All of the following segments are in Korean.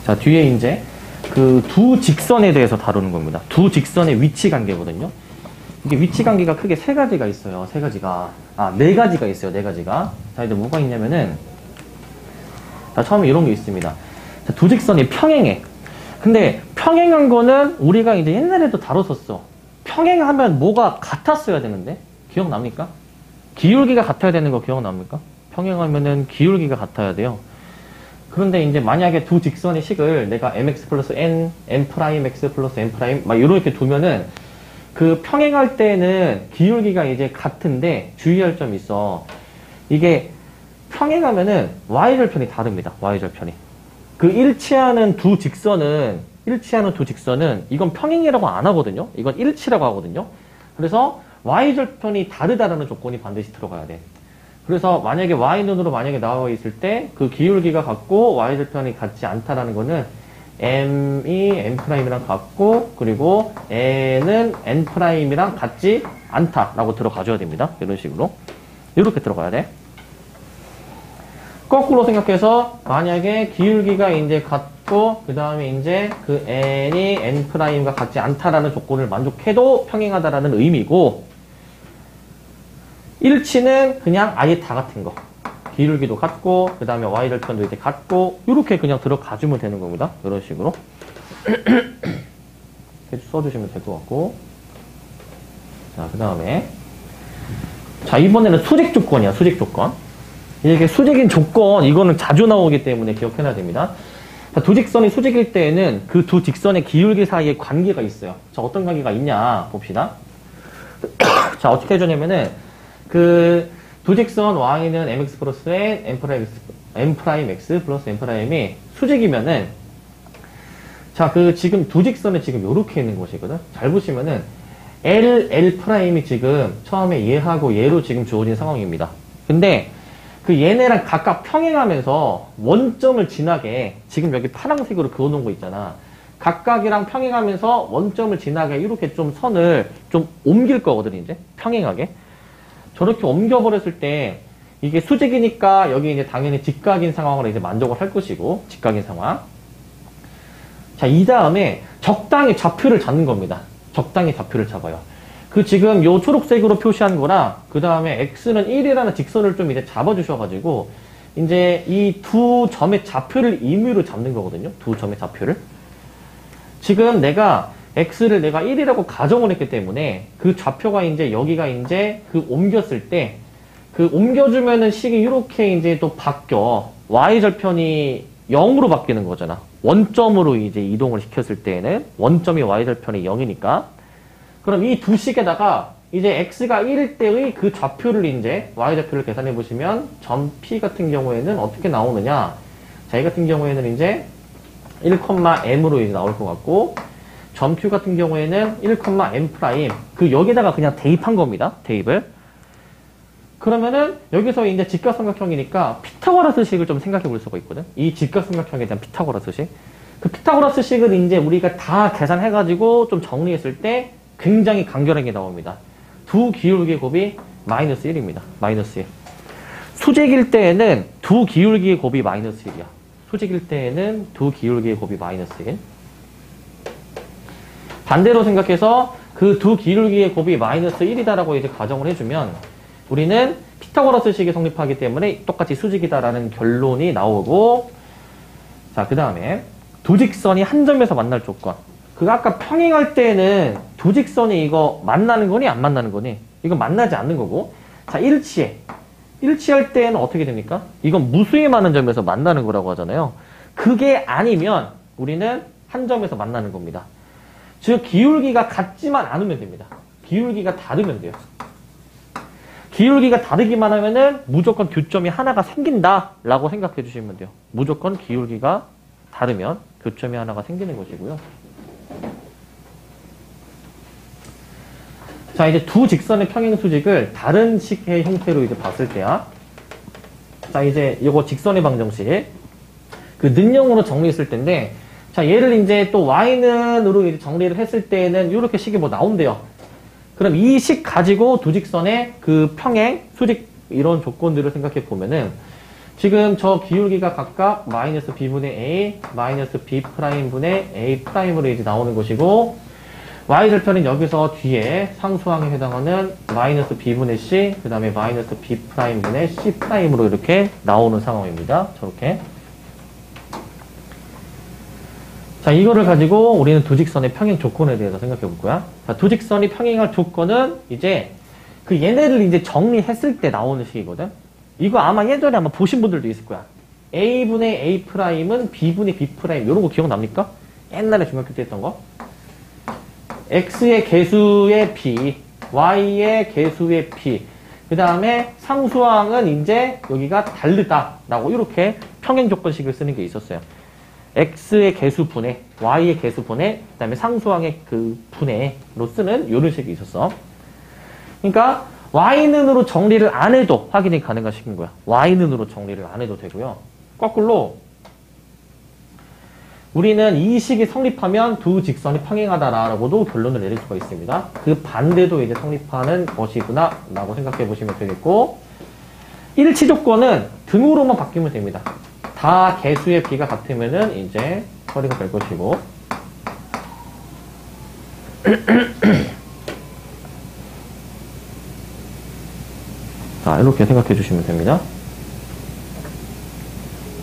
자, 뒤에 이제 그 두 직선에 대해서 다루는 겁니다. 두 직선의 위치 관계거든요. 이게 위치 관계가 크게 세 가지가 있어요. 세 가지가. 네 가지가 있어요. 네 가지가. 자, 이제 뭐가 있냐면은, 자, 처음에 이런 게 있습니다. 자, 두 직선이 평행해. 근데 평행한 거는 우리가 이제 옛날에도 다뤘었어. 평행하면 뭐가 같았어야 되는데? 기억납니까? 기울기가 같아야 되는 거 기억납니까? 평행하면은 기울기가 같아야 돼요. 그런데 이제 만약에 두 직선의 식을 내가 mx 플러스 n, m'x 플러스 n' 막 이렇게 두면은 그 평행할 때는 기울기가 이제 같은데 주의할 점이 있어. 이게 평행하면은 y절편이 다릅니다. y절편이. 그 일치하는 두 직선은 이건 평행이라고 안 하거든요. 이건 일치라고 하거든요. 그래서 y절편이 다르다라는 조건이 반드시 들어가야 돼. 그래서 만약에 y눈으로 만약에 나와 있을 때 그 기울기가 같고 y절편이 같지 않다라는 거는 m이 n'이랑 같고 그리고 n은 n'이랑 같지 않다라고 들어가줘야 됩니다. 이런 식으로. 이렇게 들어가야 돼. 거꾸로 생각해서 만약에 기울기가 이제 같고 그 다음에 이제 그 n이 n'과 같지 않다라는 조건을 만족해도 평행하다라는 의미고 일치는 그냥 아예 다 같은 거. 기울기도 같고 그 다음에 y절편도 이제 같고 이렇게 그냥 들어가주면 되는 겁니다. 이런 식으로 이렇게 써주시면 될 것 같고 자, 그 다음에 자, 이번에는 수직 조건이야. 수직 조건. 이게 수직인 조건 이거는 자주 나오기 때문에 기억해놔야 됩니다. 자, 두 직선이 수직일 때에는 그 두 직선의 기울기 사이에 관계가 있어요. 자, 어떤 관계가 있냐 봅시다. 자, 어떻게 해주냐면은 그 두 직선 y는 mx 플러스 n, m'x 플러스 n'이 수직이면은 자, 그 지금 두 직선에 지금 요렇게 있는 것이거든. 잘 보시면은 L'I 지금 처음에 얘하고 얘로 지금 주어진 상황입니다. 근데 그 얘네랑 각각 평행하면서 원점을 지나게 지금 여기 파란색으로 그어놓은 거 있잖아. 각각이랑 평행하면서 원점을 지나게 이렇게 좀 선을 좀 옮길 거거든, 이제. 평행하게. 저렇게 옮겨버렸을 때 이게 수직이니까 여기 이제 당연히 직각인 상황으로 이제 만족을 할 것이고, 직각인 상황. 자, 이 다음에 적당히 좌표를 잡는 겁니다. 적당히 좌표를 잡아요. 그 지금 요 초록색으로 표시한 거랑 그 다음에 x는 1이라는 직선을 좀 이제 잡아주셔가지고 이제 이 두 점의 좌표를 임의로 잡는 거거든요. 두 점의 좌표를. 지금 내가 x를 내가 1이라고 가정을 했기 때문에 그 좌표가 이제 여기가 이제 그 옮겼을 때 그 옮겨주면은 식이 이렇게 이제 또 바뀌어. y절편이 0으로 바뀌는 거잖아. 원점으로 이제 이동을 시켰을 때에는 원점이 y절편이 0이니까. 그럼 이 두 식에다가 이제 x가 1일 때의 그 좌표를 이제 y좌표를 계산해 보시면 점 P 같은 경우에는 어떻게 나오느냐. 자, 이 같은 경우에는 이제 1,m으로 이제 나올 것 같고 점 Q 같은 경우에는 1,m' 그 여기다가 그냥 대입한 겁니다. 대입을. 그러면은 여기서 이제 직각삼각형이니까 피타고라스식을 좀 생각해 볼 수가 있거든. 이 직각삼각형에 대한 피타고라스식. 그 피타고라스식을 이제 우리가 다 계산해 가지고 좀 정리했을 때 굉장히 간결하게 나옵니다. 두 기울기의 곱이 마이너스 1입니다. 마이너스 1. 수직일 때에는 두 기울기의 곱이 마이너스 1이야. 수직일 때에는 두 기울기의 곱이 마이너스 1. 반대로 생각해서 그 두 기울기의 곱이 마이너스 1이다라고 이제 가정을 해주면 우리는 피타고라스식이 성립하기 때문에 똑같이 수직이다라는 결론이 나오고 자, 그 다음에 두 직선이 한 점에서 만날 조건. 그 아까 평행할 때는 두 직선이 이거 만나는 거니 안 만나는 거니? 이거 만나지 않는 거고. 자, 일치해. 일치할 때는 어떻게 됩니까? 이건 무수히 많은 점에서 만나는 거라고 하잖아요. 그게 아니면 우리는 한 점에서 만나는 겁니다. 즉 기울기가 같지만 않으면 됩니다. 기울기가 다르면 돼요. 기울기가 다르기만 하면은 무조건 교점이 하나가 생긴다라고 생각해 주시면 돼요. 무조건 기울기가 다르면 교점이 하나가 생기는 것이고요. 자, 이제 두 직선의 평행 수직을 다른 식의 형태로 이제 봤을 때야. 자, 이제 이거 직선의 방정식. 그 능형으로 정리했을 텐데, 자, 얘를 이제 또 y는으로 이제 정리를 했을 때는 이렇게 식이 뭐 나온대요. 그럼 이 식 가지고 두 직선의 그 평행, 수직 이런 조건들을 생각해 보면은 지금 저 기울기가 각각 마이너스 b분의 a, 마이너스 b 프라임분의 a 프라임으로 이제 나오는 것이고, y절편은 여기서 뒤에 상수항에 해당하는 마이너스 b분의 c, 그 다음에 마이너스 b 프라임분의 c 프라임으로 이렇게 나오는 상황입니다. 저렇게. 자, 이거를 가지고 우리는 두 직선의 평행 조건에 대해서 생각해 볼 거야. 자, 두 직선이 평행할 조건은 이제 그 얘네를 이제 정리했을 때 나오는 식이거든. 이거 아마 예전에 아마 보신 분들도 있을 거야. a분의 a 프라임은 b분의 b 프라임. 이런 거 기억납니까? 옛날에 중학교 때 했던 거. x의 개수의 b, y의 개수의 p. 그 다음에 상수항은 이제 여기가 다르다라고 이렇게 평행 조건식을 쓰는 게 있었어요. x의 개수 분해, y의 개수 분해, 그 다음에 상수항의 그 분해로 쓰는 이런 식이 있었어. 그러니까 y는으로 정리를 안 해도 확인이 가능한 식인 거야. y는으로 정리를 안 해도 되고요. 거꾸로 우리는 이 식이 성립하면 두 직선이 평행하다라고도 결론을 내릴 수가 있습니다. 그 반대도 이제 성립하는 것이구나 라고 생각해 보시면 되겠고, 일치 조건은 등으로만 바뀌면 됩니다. 다 개수의 b가 같으면은 이제 처리가 될 것이고, 자, 이렇게 생각해 주시면 됩니다.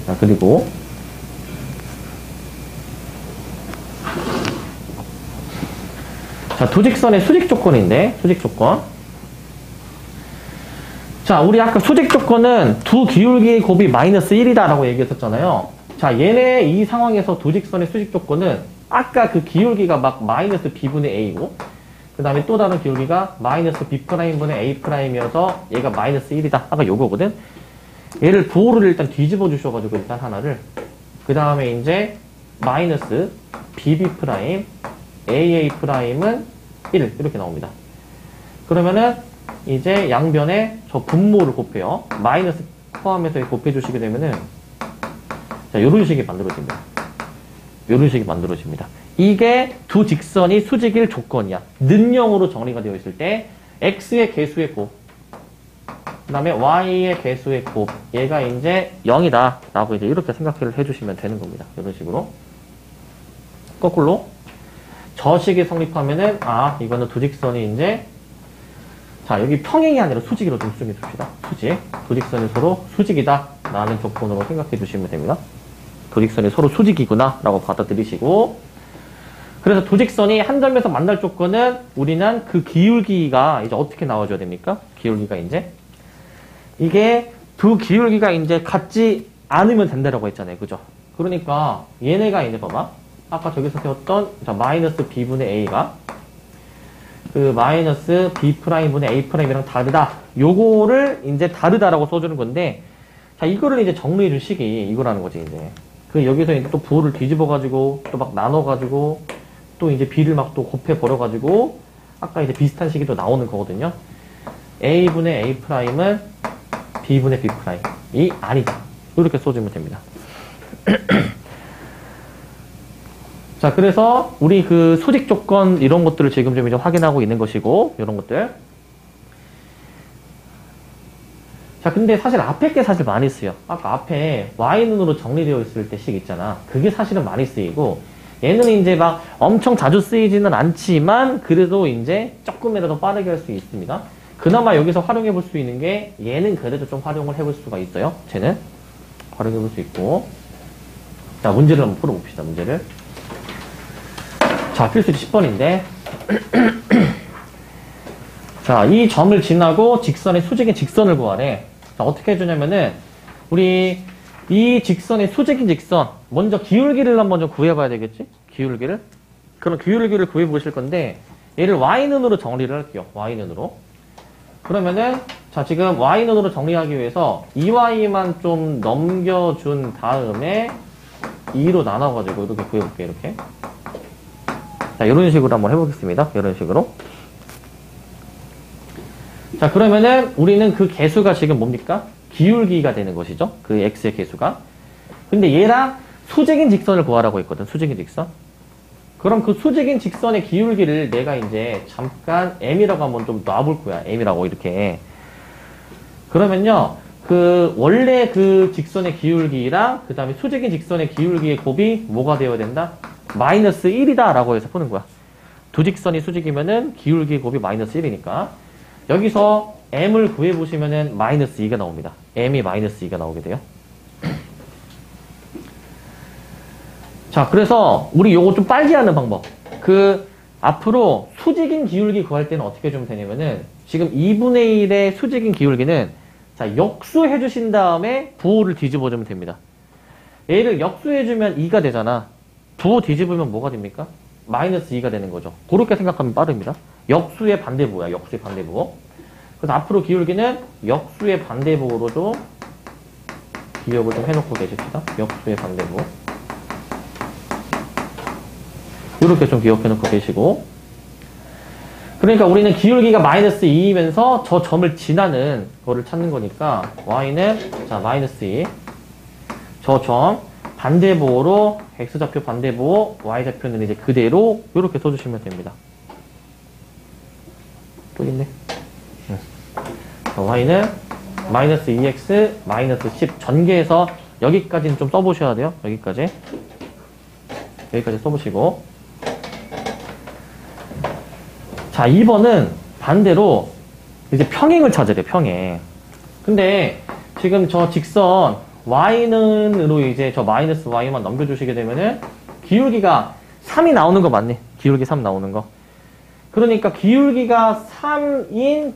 자, 그리고 자, 두 직선의 수직 조건인데, 수직 조건. 자, 우리 아까 수직 조건은 두 기울기의 곱이 마이너스 1이다 라고 얘기했었잖아요. 자, 얘네 이 상황에서 두 직선의 수직 조건은 아까 그 기울기가 막 마이너스 b분의 a고, 그 다음에 또 다른 기울기가 마이너스 b 프라임분의 a 프라임이어서 얘가 마이너스 1이다. 아까 요거거든. 얘를 부호를 일단 뒤집어 주셔가지고 일단 하나를, 그 다음에 이제 마이너스 bb 프라임 AA 프라임은 1 이렇게 나옵니다. 그러면은 이제 양변에 저 분모를 곱해요. 마이너스 포함해서 곱해주시게 되면은 자, 요런 식이 만들어집니다. 요런 식이 만들어집니다. 이게 두 직선이 수직일 조건이야. 는영으로 정리가 되어 있을 때 x의 개수의 곱, 그 다음에 y의 개수의 곱, 얘가 이제 0이다 라고 이제 이렇게 생각을 해주시면 되는 겁니다. 이런 식으로. 거꾸로 저 식이 성립하면은, 아, 이거는 두 직선이 이제, 자, 여기 평행이 아니라 수직으로 좀 수정해 줍시다. 수직. 두 직선이 서로 수직이다 라는 조건으로 생각해 주시면 됩니다. 두 직선이 서로 수직이구나 라고 받아들이시고, 그래서 두 직선이 한 점에서 만날 조건은 우리는 그 기울기가 이제 어떻게 나와줘야 됩니까? 기울기가 이제, 이게 두 기울기가 이제 같지 않으면 된다라고 했잖아요. 그죠? 그러니까 얘네가 이제 봐봐. 아까 저기서 배웠던 자, 마이너스 b분의 a가 그 마이너스 b 프라임분의 a 프라임이랑 다르다. 요거를 이제 다르다라고 써주는 건데, 자, 이거를 이제 정리해 줄 식이 이거라는 거지, 이제. 그 여기서 이제 또 부호를 뒤집어가지고 또 막 나눠가지고 또 이제 b를 막 또 곱해버려가지고 아까 이제 비슷한 식이 또 나오는 거거든요. a분의 a 프라임은 b분의 b 프라임이 아니다. 이렇게 써주면 됩니다. 자, 그래서 우리 그 수직 조건 이런 것들을 지금 좀 이제 확인하고 있는 것이고, 이런 것들. 자, 근데 사실 앞에 게 사실 많이 쓰여. 아까 앞에 y눈으로 정리되어 있을 때 식 있잖아. 그게 사실은 많이 쓰이고, 얘는 이제 막 엄청 자주 쓰이지는 않지만, 그래도 이제 조금이라도 빠르게 할 수 있습니다. 그나마 여기서 활용해 볼 수 있는 게, 얘는 그래도 좀 활용을 해볼 수가 있어요. 쟤는. 활용해 볼 수 있고. 자, 문제를 한번 풀어봅시다, 문제를. 자, 필수지 10번인데. 자, 이 점을 지나고 직선의 수직인 직선을 구하래. 자, 어떻게 해주냐면은, 우리 이 직선의 수직인 직선, 먼저 기울기를 한번 좀 구해봐야 되겠지? 기울기를. 그럼 기울기를 구해보실 건데, 얘를 y눈으로 정리를 할게요. y눈으로. 그러면은, 자, 지금 y눈으로 정리하기 위해서 2y만 좀 넘겨준 다음에 2로 나눠가지고 이렇게 구해볼게요. 이렇게. 자, 이런 식으로 한번 해보겠습니다. 이런 식으로. 자, 그러면은 우리는 그 개수가 지금 뭡니까? 기울기가 되는 것이죠. 그 x의 개수가. 근데 얘랑 수직인 직선을 구하라고 했거든. 수직인 직선. 그럼 그 수직인 직선의 기울기를 내가 이제 잠깐 m이라고 한번 좀 놔볼 거야. m이라고 이렇게. 그러면요. 원래 그 직선의 기울기랑 그 다음에 수직인 직선의 기울기의 곱이 뭐가 되어야 된다? 마이너스 1이다 라고 해서 푸는 거야. 두 직선이 수직이면은 기울기의 곱이 마이너스 1이니까 여기서 m을 구해보시면은 마이너스 2가 나옵니다. m이 마이너스 2가 나오게 돼요. 자, 그래서 우리 요거 좀 빨리 하는 방법. 앞으로 수직인 기울기 구할 때는 어떻게 해주면 되냐면은 지금 2분의 1의 수직인 기울기는 자, 역수해 주신 다음에 부호를 뒤집어주면 됩니다. 얘를 역수해주면 2가 되잖아. 부호 뒤집으면 뭐가 됩니까? 마이너스 2가 되는 거죠. 그렇게 생각하면 빠릅니다. 역수의 반대부호야. 역수의 반대부호. 그래서 앞으로 기울기는 역수의 반대부호로 좀 기억을 좀 해놓고 계십시다. 역수의 반대부호. 이렇게 좀 기억해놓고 계시고, 그러니까 우리는 기울기가 마이너스 2이면서 저 점을 지나는 거를 찾는 거니까 y는 자 마이너스 2, 저 점 반대부호로 x좌표 반대부호, y좌표는 이제 그대로 이렇게 써주시면 됩니다. 또 있네. 자, y는 마이너스 2x 마이너스 10 전개해서 여기까지는 좀 써보셔야 돼요. 여기까지 써보시고, 자, 2번은 반대로 이제 평행을 찾으래요, 평행. 근데 지금 저 직선 y는으로 이제 저 마이너스 y만 넘겨주시게 되면은 기울기가 3이 나오는 거 맞네. 기울기 3 나오는 거. 그러니까 기울기가 3인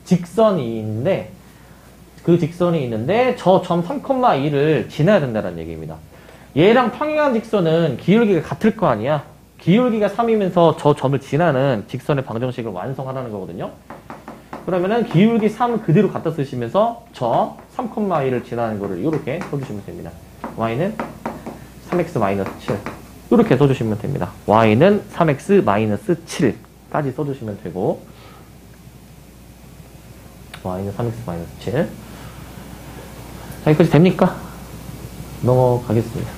직선이 있는데, 그 직선이 있는데 저 점 3,2를 지나야 된다는 얘기입니다. 얘랑 평행한 직선은 기울기가 같을 거 아니야. 기울기가 3이면서 저 점을 지나는 직선의 방정식을 완성하라는 거거든요. 그러면은 기울기 3 그대로 갖다 쓰시면서 저 3,2를 지나는 거를 이렇게 써주시면 됩니다. y는 3x-7 이렇게 써주시면 됩니다. y는 3x-7까지 써주시면 되고, y는 3x-7. 자, 여기까지 됩니까? 넘어가겠습니다.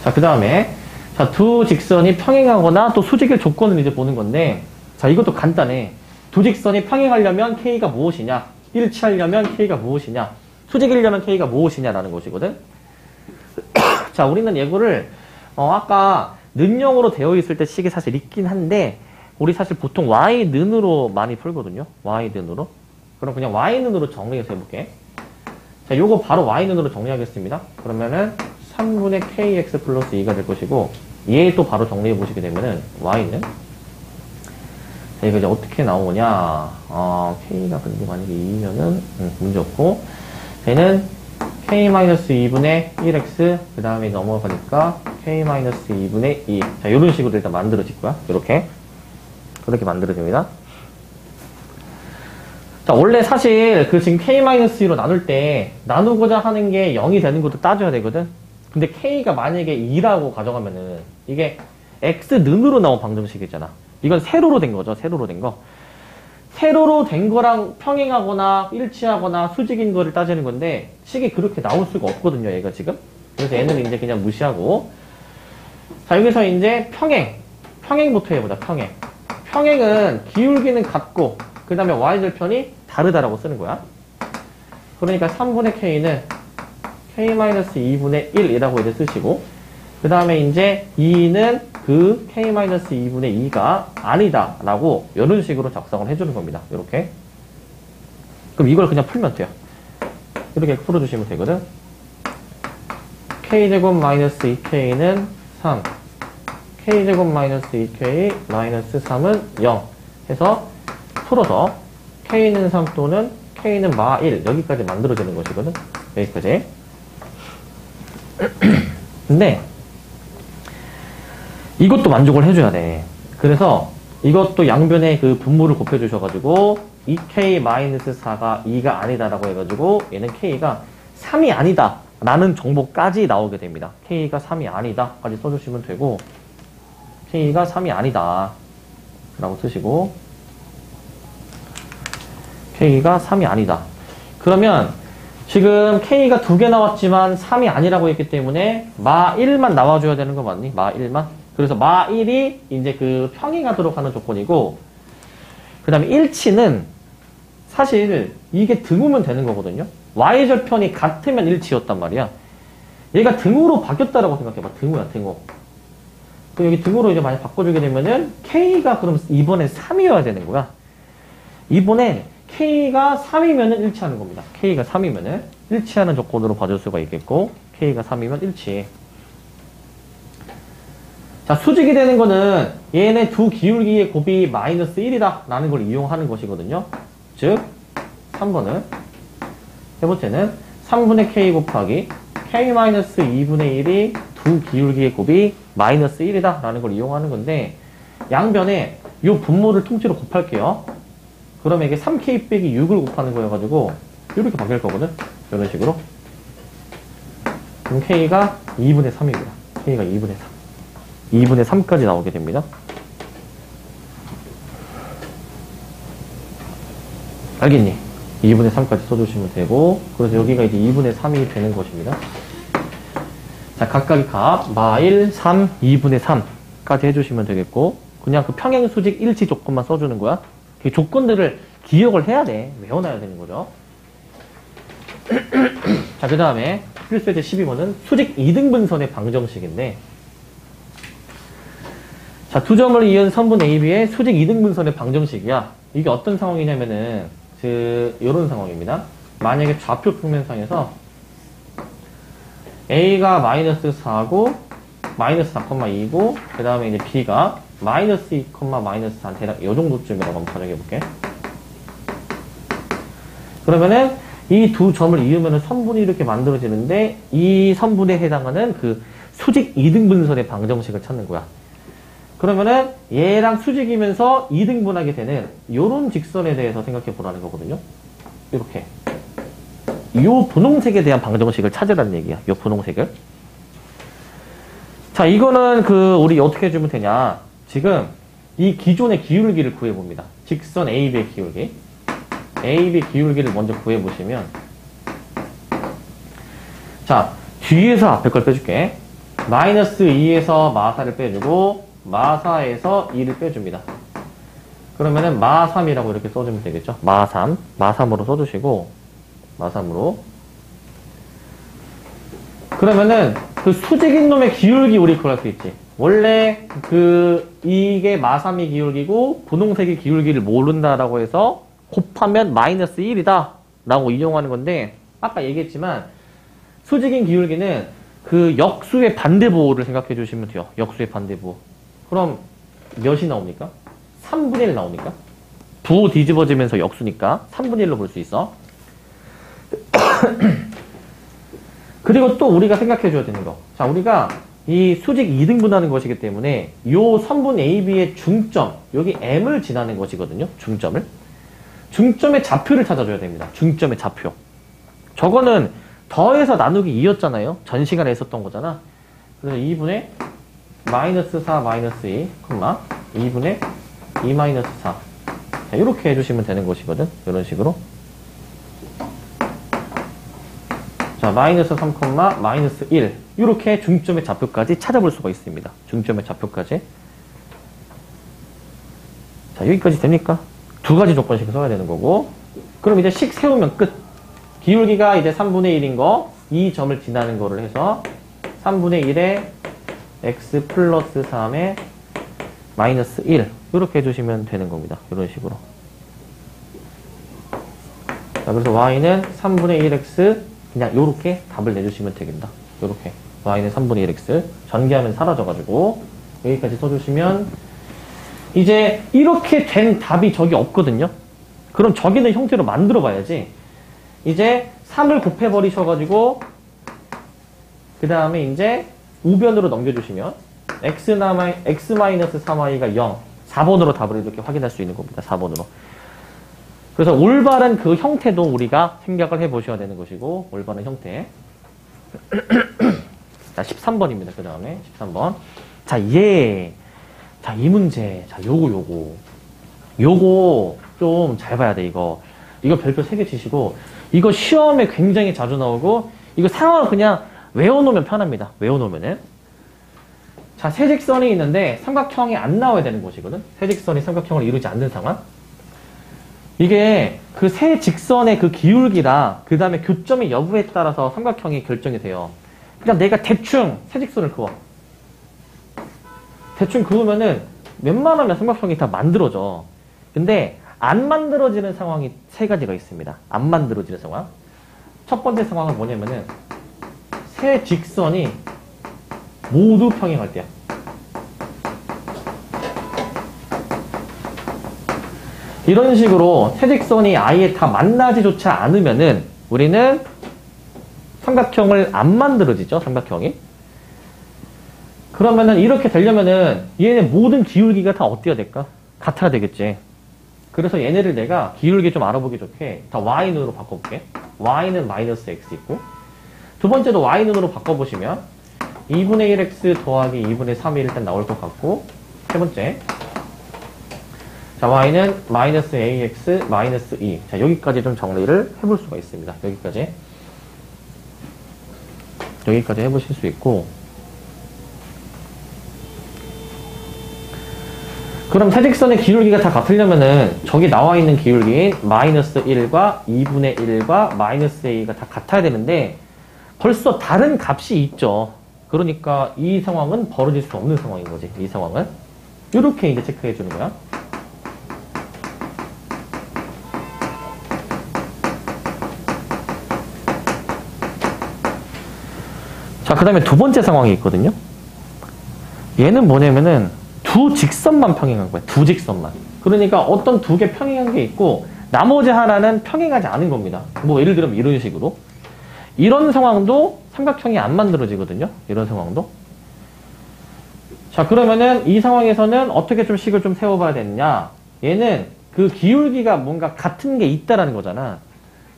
자, 그 다음에 자, 두 직선이 평행하거나 또 수직일 조건을 이제 보는 건데, 자, 이것도 간단해. 두 직선이 평행하려면 K가 무엇이냐, 일치하려면 K가 무엇이냐, 수직이려면 K가 무엇이냐라는 것이거든. 자, 우리는 이거를 아까 는형으로 되어 있을 때 식이 사실 있긴 한데, 우리 사실 보통 y는으로 많이 풀거든요. y는으로. 그럼 그냥 y는으로 정리해서 해볼게. 자, 요거 바로 y는으로 정리하겠습니다. 그러면은 3분의 kx 플러스 2가 될 것이고, 얘 또 바로 정리해 보시게 되면은 y는 자, 이거 이제 어떻게 나오냐, k가 근데 만약에 2면은 문제 없고, 얘는 k-2분의 1x 그 다음에 넘어가니까 k-2분의 2. 자, 이런 식으로 일단 만들어질 거야. 이렇게 그렇게 만들어집니다. 자, 원래 사실 그 지금 k-2로 나눌 때 나누고자 하는 게 0이 되는 것도 따져야 되거든. 근데 k가 만약에 2라고 가져가면은 이게 x는으로 나온 방정식이잖아. 이건 세로로 된 거죠. 세로로 된 거. 세로로 된 거랑 평행하거나 일치하거나 수직인 거를 따지는 건데, 식이 그렇게 나올 수가 없거든요, 얘가 지금. 그래서 얘는 이제 그냥 무시하고, 자, 여기서 이제 평행부터 해보자. 평행은 기울기는 같고 그 다음에 y절편이 다르다라고 쓰는 거야. 그러니까 3분의 k는 k-2분의 1이라고 이제 쓰시고, 그 다음에 이제 2는 그 k-2분의 2가 아니다 라고 이런 식으로 작성을 해주는 겁니다. 이렇게. 그럼 이걸 그냥 풀면 돼요. 이렇게 풀어주시면 되거든. k제곱 마이너스 2k는 3, k제곱 마이너스 2k 마이너스 3은 0 해서 풀어서 k는 3 또는 k는 마1 여기까지 만들어지는 것이거든. 여기까지. 근데 이것도 만족을 해줘야 돼. 그래서 이것도 양변에 그 분모를 곱해주셔가지고 2k-4가 2가 아니다라고 해가지고 얘는 k가 3이 아니다 라는 정보까지 나오게 됩니다. k가 3이 아니다 까지 써주시면 되고, k가 3이 아니다 라고 쓰시고, k가 3이 아니다. 그러면 지금 k가 2개 나왔지만 3이 아니라고 했기 때문에 마1만 나와줘야 되는 거 맞니? 마1만? 그래서 마1이 이제 그 평행하도록 하는 조건이고, 그 다음에 일치는 사실 이게 등호면 되는 거거든요. y절편이 같으면 일치였단 말이야. 얘가 등호로 바뀌었다라고 생각해봐. 등호야, 등호. 그럼 여기 등호로 이제 많이 바꿔주게 되면은 k가 그럼 이번에 3이어야 되는 거야. 이번에 k가 3이면은 일치하는 겁니다. k가 3이면은 일치하는 조건으로 봐줄 수가 있겠고, k가 3이면 일치. 자, 수직이 되는 거는 얘네 두 기울기의 곱이 마이너스 1이다 라는 걸 이용하는 것이거든요. 즉 3번은 세 번째는 3분의 k 곱하기 k-2분의 1이 두 기울기의 곱이 마이너스 1이다 라는 걸 이용하는 건데, 양변에 이 분모를 통째로 곱할게요. 그러면 이게 3k 빼기 6을 곱하는 거여가지고 이렇게 바뀔 거거든. 이런 식으로. 그럼 k가 2분의 3이고요. k가 2분의 3. 2분의 3까지 나오게 됩니다. 알겠니? 2분의 3까지 써주시면 되고, 그래서 여기가 이제 2분의 3이 되는 것입니다. 자, 각각의 값, 마1, 3, 2분의 3까지 해주시면 되겠고, 그냥 그 평행수직 일치 조건만 써주는 거야. 그 조건들을 기억을 해야 돼. 외워놔야 되는 거죠. 자, 그 다음에 필수예제 12번은 수직 2등분선의 방정식인데, 자, 두 점을 이은 선분 AB의 수직 2등분선의 방정식이야. 이게 어떤 상황이냐면은, 요런 상황입니다. 만약에 좌표 평면상에서 A가 마이너스 4고, 마이너스 4,2고, 그 다음에 이제 B가 마이너스 2, 마이너스 4, 대략 요 정도쯤이라고 한번 가정해볼게. 그러면은, 이 두 점을 이으면 선분이 이렇게 만들어지는데, 이 선분에 해당하는 그 수직 2등분선의 방정식을 찾는 거야. 그러면은 얘랑 수직이면서 2등분하게 되는 요런 직선에 대해서 생각해 보라는 거거든요. 이렇게. 요 분홍색에 대한 방정식을 찾으라는 얘기야. 요 분홍색을. 자, 이거는 우리 어떻게 해주면 되냐. 지금 이 기존의 기울기를 구해봅니다. 직선 AB의 기울기. AB 기울기를 먼저 구해보시면, 자, 뒤에서 앞에 걸 빼줄게. 마이너스 2에서 마4를 빼주고, 마4에서 2를 빼줍니다. 그러면은 마3이라고 이렇게 써주면 되겠죠. 마3. 마3으로 써주시고, 마3으로. 그러면은 그 수직인 놈의 기울기 우리 그걸 할 수 있지. 원래 이게 마3이 기울기고 분홍색의 기울기를 모른다라고 해서 곱하면 마이너스 1이다 라고 이용하는 건데, 아까 얘기했지만 수직인 기울기는 그 역수의 반대부호를 생각해 주시면 돼요. 역수의 반대부호. 그럼 몇이 나옵니까? 3분의 1 나옵니까? 부호 뒤집어지면서 역수니까 3분의 1로 볼 수 있어. 그리고 또 우리가 생각해 줘야 되는 거. 자, 우리가 이 수직 2등분하는 것이기 때문에 요 선분 AB의 중점, 여기 M을 지나는 것이거든요. 중점을. 중점의 좌표를 찾아줘야 됩니다. 중점의 좌표. 저거는 더해서 나누기 2였잖아요. 전 시간에 했었던 거잖아. 그래서 2분의 마이너스 4 마이너스 2, 2분의 2 마이너스 4. 자, 이렇게 해주시면 되는 것이거든. 이런 식으로. 자, 마이너스 3, 마이너스 1. 이렇게 중점의 좌표까지 찾아볼 수가 있습니다. 중점의 좌표까지. 자, 여기까지 됩니까? 두 가지 조건씩 써야 되는 거고. 그럼 이제 식 세우면 끝. 기울기가 이제 3분의 1인 거, 이 점을 지나는 거를 해서 3분의 1에 x 플러스 3에 마이너스 1. 이렇게 해주시면 되는 겁니다. 이런 식으로. 자, 그래서 y는 3분의 1x, 그냥 요렇게 답을 내주시면 되겠다. 요렇게. y는 3분의 1x. 전개하면 사라져가지고, 여기까지 써주시면, 이제 이렇게 된 답이 저기 없거든요? 그럼 저기는 형태로 만들어 봐야지. 이제 3을 곱해버리셔가지고, 그 다음에 이제 우변으로 넘겨주시면, x-3y가 0. 4번으로 답을 이렇게 확인할 수 있는 겁니다. 4번으로. 그래서 올바른 그 형태도 우리가 생각을 해보셔야 되는 것이고, 올바른 형태. 자, 13번입니다. 그 다음에 13번. 자, 자, 이 문제. 자, 요거 좀 잘 봐야 돼, 이거. 이거 별표 3개 치시고, 이거 시험에 굉장히 자주 나오고, 이거 상황을 그냥 외워놓으면 편합니다. 외워놓으면은. 자, 세직선이 있는데 삼각형이 안 나와야 되는 곳이거든. 세직선이 삼각형을 이루지 않는 상황. 이게 그 세 직선의 그 기울기랑 그 다음에 교점의 여부에 따라서 삼각형이 결정이 돼요. 그냥 내가 대충 세 직선을 그어. 대충 그으면은 웬만하면 삼각형이 다 만들어져. 근데 안 만들어지는 상황이 세 가지가 있습니다. 안 만들어지는 상황. 첫 번째 상황은 뭐냐면은 세 직선이 모두 평행할 때야. 이런 식으로 세 직선이 아예 다 만나지조차 않으면은 우리는 삼각형을 안 만들어지죠. 삼각형이. 그러면은 이렇게 되려면은 얘네 모든 기울기가 다 어때야 될까? 같아야 되겠지. 그래서 얘네를 내가 기울기 좀 알아보기 좋게 다 y눈으로 바꿔볼게. y는 마이너스 x 있고, 두 번째도 y눈으로 바꿔보시면 2분의 1x 더하기 2분의 3이 일단 나올 것 같고, 세 번째 자 y는 마이너스 ax 마이너스 2. 자 여기까지 좀 정리를 해볼 수가 있습니다. 여기까지 해보실 수 있고, 그럼 세직선의 기울기가 다 같으려면은 저기 나와 있는 기울기인 마이너스 1과 2분의 1과 마이너스 a가 다 같아야 되는데 벌써 다른 값이 있죠. 그러니까 이 상황은 벌어질 수 없는 상황인 거지. 이 상황은 이렇게 이제 체크해 주는 거야. 자, 그 다음에 두 번째 상황이 있거든요. 얘는 뭐냐면은 두 직선만 평행한 거야. 두 직선만. 그러니까 어떤 두 개 평행한 게 있고 나머지 하나는 평행하지 않은 겁니다. 뭐 예를 들면 이런 식으로. 이런 상황도 삼각형이 안 만들어지거든요. 이런 상황도. 자, 그러면은 이 상황에서는 어떻게 좀 식을 좀 세워봐야 되느냐. 얘는 그 기울기가 뭔가 같은 게 있다라는 거잖아.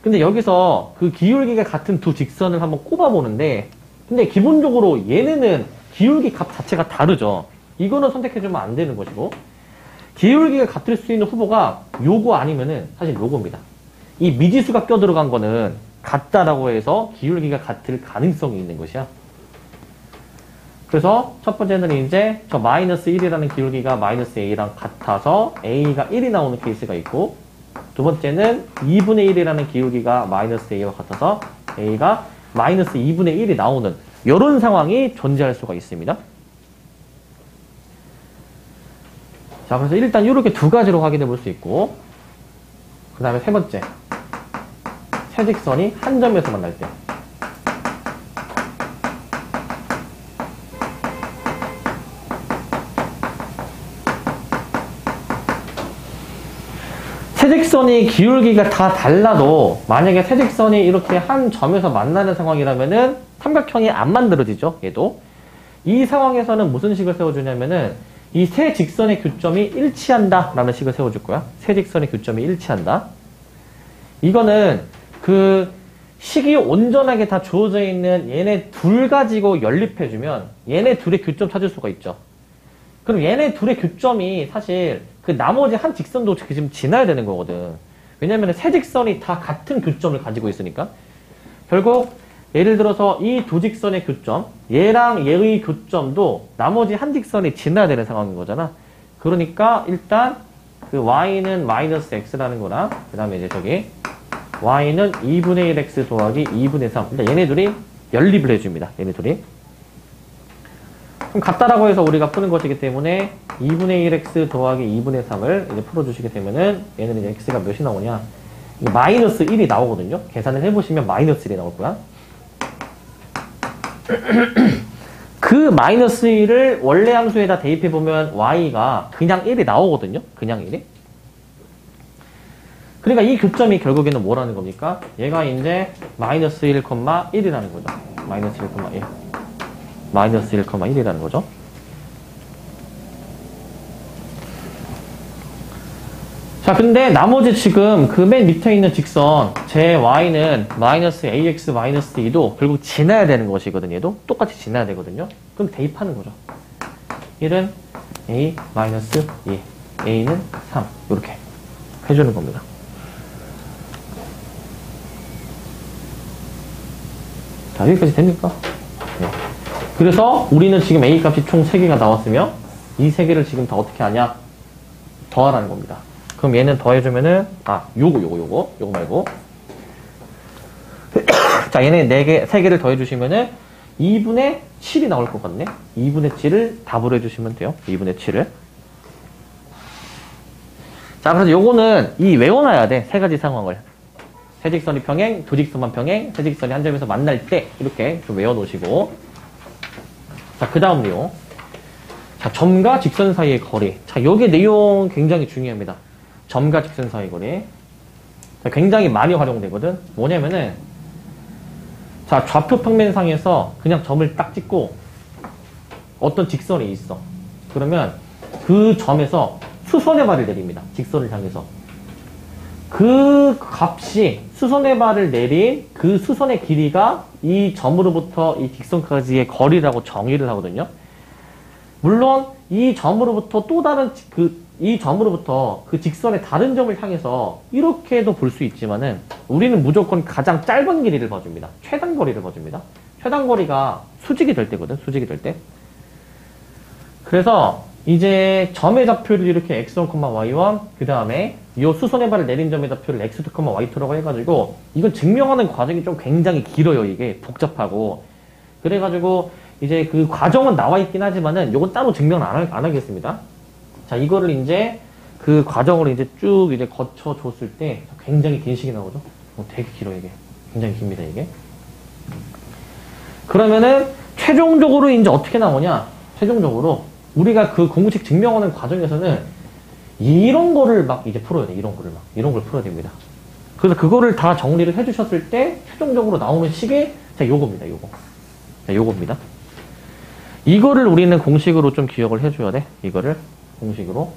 근데 여기서 그 기울기가 같은 두 직선을 한번 꼽아보는데, 근데 기본적으로 얘네는 기울기 값 자체가 다르죠. 이거는 선택해주면 안 되는 것이고, 기울기가 같을 수 있는 후보가 요거 아니면은 사실 요겁니다. 이 미지수가 껴들어간 거는 같다라고 해서 기울기가 같을 가능성이 있는 것이야. 그래서 첫 번째는 이제 저 마이너스 1이라는 기울기가 마이너스 a랑 같아서 a가 1이 나오는 케이스가 있고, 두 번째는 2분의 1이라는 기울기가 마이너스 a와 같아서 a가 마이너스 2분의 1이 나오는 이런 상황이 존재할 수가 있습니다. 자, 그래서 일단 이렇게 두 가지로 확인해 볼 수 있고, 그 다음에 세 번째, 세직선이 한 점에서 만날 때. 세직선이 기울기가 다 달라도 만약에 세직선이 이렇게 한 점에서 만나는 상황이라면은 삼각형이 안 만들어지죠. 얘도. 이 상황에서는 무슨 식을 세워주냐면은 이 세 직선의 교점이 일치한다 라는 식을 세워줄 거야. 세 직선의 교점이 일치한다. 이거는 그 식이 온전하게 다 주어져 있는 얘네 둘 가지고 연립해주면 얘네 둘의 교점 찾을 수가 있죠. 그럼 얘네 둘의 교점이 사실 그 나머지 한 직선도 지금 지나야 되는 거거든. 왜냐면 세 직선이 다 같은 교점을 가지고 있으니까. 결국 예를 들어서 이 두 직선의 교점, 얘랑 얘의 교점도 나머지 한 직선이 지나야 되는 상황인 거잖아. 그러니까 일단 그 y는 마이너스 x라는 거랑 그 다음에 이제 저기 y는 2분의 1x 더하기 2분의 3. 일단 얘네 둘이 연립을 해줍니다. 얘네 둘이. 그럼 같다라고 해서 우리가 푸는 것이기 때문에 2분의 1x 더하기 2분의 3을 이제 풀어주시게 되면은 얘는 이제 x가 몇이 나오냐. 마이너스 1이 나오거든요. 계산을 해보시면 마이너스 1이 나올 거야. 그 마이너스 1을 원래 함수에다 대입해보면 y가 그냥 1이 나오거든요. 그냥 1이. 그러니까 이 교점이 결국에는 뭐라는 겁니까? 얘가 이제 마이너스 1,1이라는 거죠. 마이너스 1,1. 마이너스 1,1이라는 거죠. 자, 근데 나머지 지금 그 맨 밑에 있는 직선 제 y는 마이너스 ax 마이너스 2도 결국 지나야 되는 것이거든요. 얘도 똑같이 지나야 되거든요. 그럼 대입하는 거죠. 1은 a 마이너스 2, a는 3 이렇게 해주는 겁니다. 자, 여기까지 됩니까? 네. 그래서 우리는 지금 a 값이 총 3개가 나왔으며 이 3개를 지금 다 어떻게 하냐? 더하라는 겁니다. 그럼 얘는 더해주면은, 요거 말고. 자, 얘네 4개, 3개를 더해주시면은 2분의 7이 나올 것 같네. 2분의 7을 답으로 해주시면 돼요. 2분의 7을. 자, 그래서 요거는 외워놔야 돼. 3가지 상황을. 세직선이 평행, 두 직선만 평행, 세직선이 한 점에서 만날 때, 이렇게 좀 외워놓으시고. 자, 그 다음 내용. 자, 점과 직선 사이의 거리. 자, 요게 내용 굉장히 중요합니다. 점과 직선 사이의 거리. 자, 굉장히 많이 활용되거든. 뭐냐면은, 자, 좌표 평면상에서 그냥 점을 딱 찍고, 어떤 직선이 있어. 그러면 그 점에서 수선의 발을 내립니다. 직선을 향해서. 그 값이 수선의 발을 내린 그 수선의 길이가 이 점으로부터 이 직선까지의 거리라고 정의를 하거든요. 물론 이 점으로부터 또 다른 이 점으로부터 그 직선의 다른 점을 향해서 이렇게도 볼 수 있지만은 우리는 무조건 가장 짧은 길이를 봐줍니다. 최단 거리를 봐줍니다. 최단 거리가 수직이 될 때거든. 수직이 될 때. 그래서 이제 점의 좌표를 이렇게 x1, y1 그 다음에 이 수선의 발을 내린 점의 좌표를 x2, y2라고 해가지고 이건 증명하는 과정이 좀 굉장히 길어요. 이게 복잡하고 그래가지고 이제 그 과정은 나와 있긴 하지만은 이건 따로 증명을 안 하겠습니다. 자, 이거를 이제 그 과정을 이제 쭉 이제 거쳐 줬을 때 굉장히 긴 시기 나오죠. 되게 길어 이게. 굉장히 깁니다 이게. 그러면은 최종적으로 이제 어떻게 나오냐? 최종적으로 우리가 그 공식 증명하는 과정에서는 이런 거를 막 이제 풀어야 돼. 이런 걸 풀어야 됩니다. 그래서 그거를 다 정리를 해주셨을 때 최종적으로 나오는 식이 자, 요겁니다. 요거. 자, 요겁니다. 이거를 우리는 공식으로 좀 기억을 해줘야 돼. 이거를 공식으로.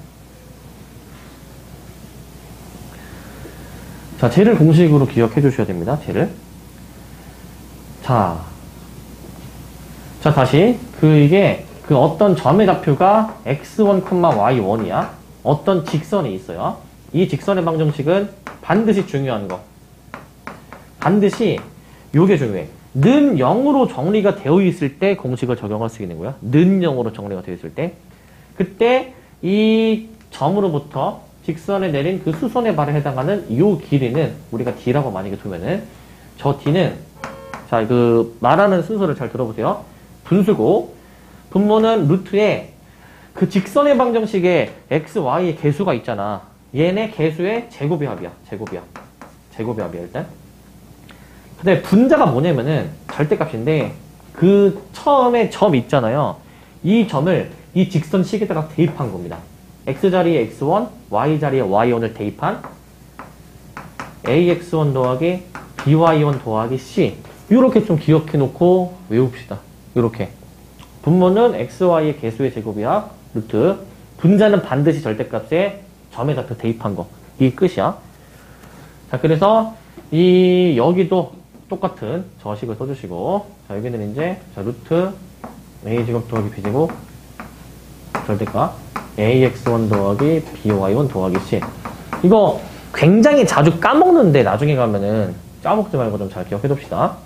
자, 쟤를 공식으로 기억해 주셔야 됩니다. 쟤를. 자, 다시 이게 그 어떤 점의 좌표가 x1, y1이야. 어떤 직선이 있어요. 이 직선의 방정식은 반드시 중요한 거. 반드시 요게 중요해. 는 0으로 정리가 되어 있을 때 공식을 적용할 수 있는 거야. 는 0으로 정리가 되어 있을 때. 그때 이 점으로부터 직선에 내린 그 수선의 발에 해당하는 이 길이는 우리가 d라고 만약에 두면은 저 d는 자, 그 말하는 순서를 잘 들어보세요. 분수고 분모는 루트에 그 직선의 방정식에 x, y의 개수가 있잖아. 얘네 개수의 제곱의 합이야. 제곱의 합이야 일단. 근데 분자가 뭐냐면은 절대값인데 그 처음에 점 있잖아요. 이 점을 이 직선식에다가 대입한 겁니다. x 자리에 x1, y 자리에 y1을 대입한 ax1 더하기 by1 더하기 c. 이렇게 좀 기억해 놓고 외웁시다. 이렇게. 분모는 x, y의 개수의 제곱이야. 루트. 분자는 반드시 절대값에 점에 좌표 대입한 거. 이게 끝이야. 자, 그래서 여기도 똑같은 저식을 써주시고, 자, 여기는 이제, 자, 루트 a제곱 더하기 b제곱 절대값 ax1 더하기 by1 더하기 c. 이거 굉장히 자주 까먹는데 나중에 가면은 까먹지 말고 좀 잘 기억해 둡시다.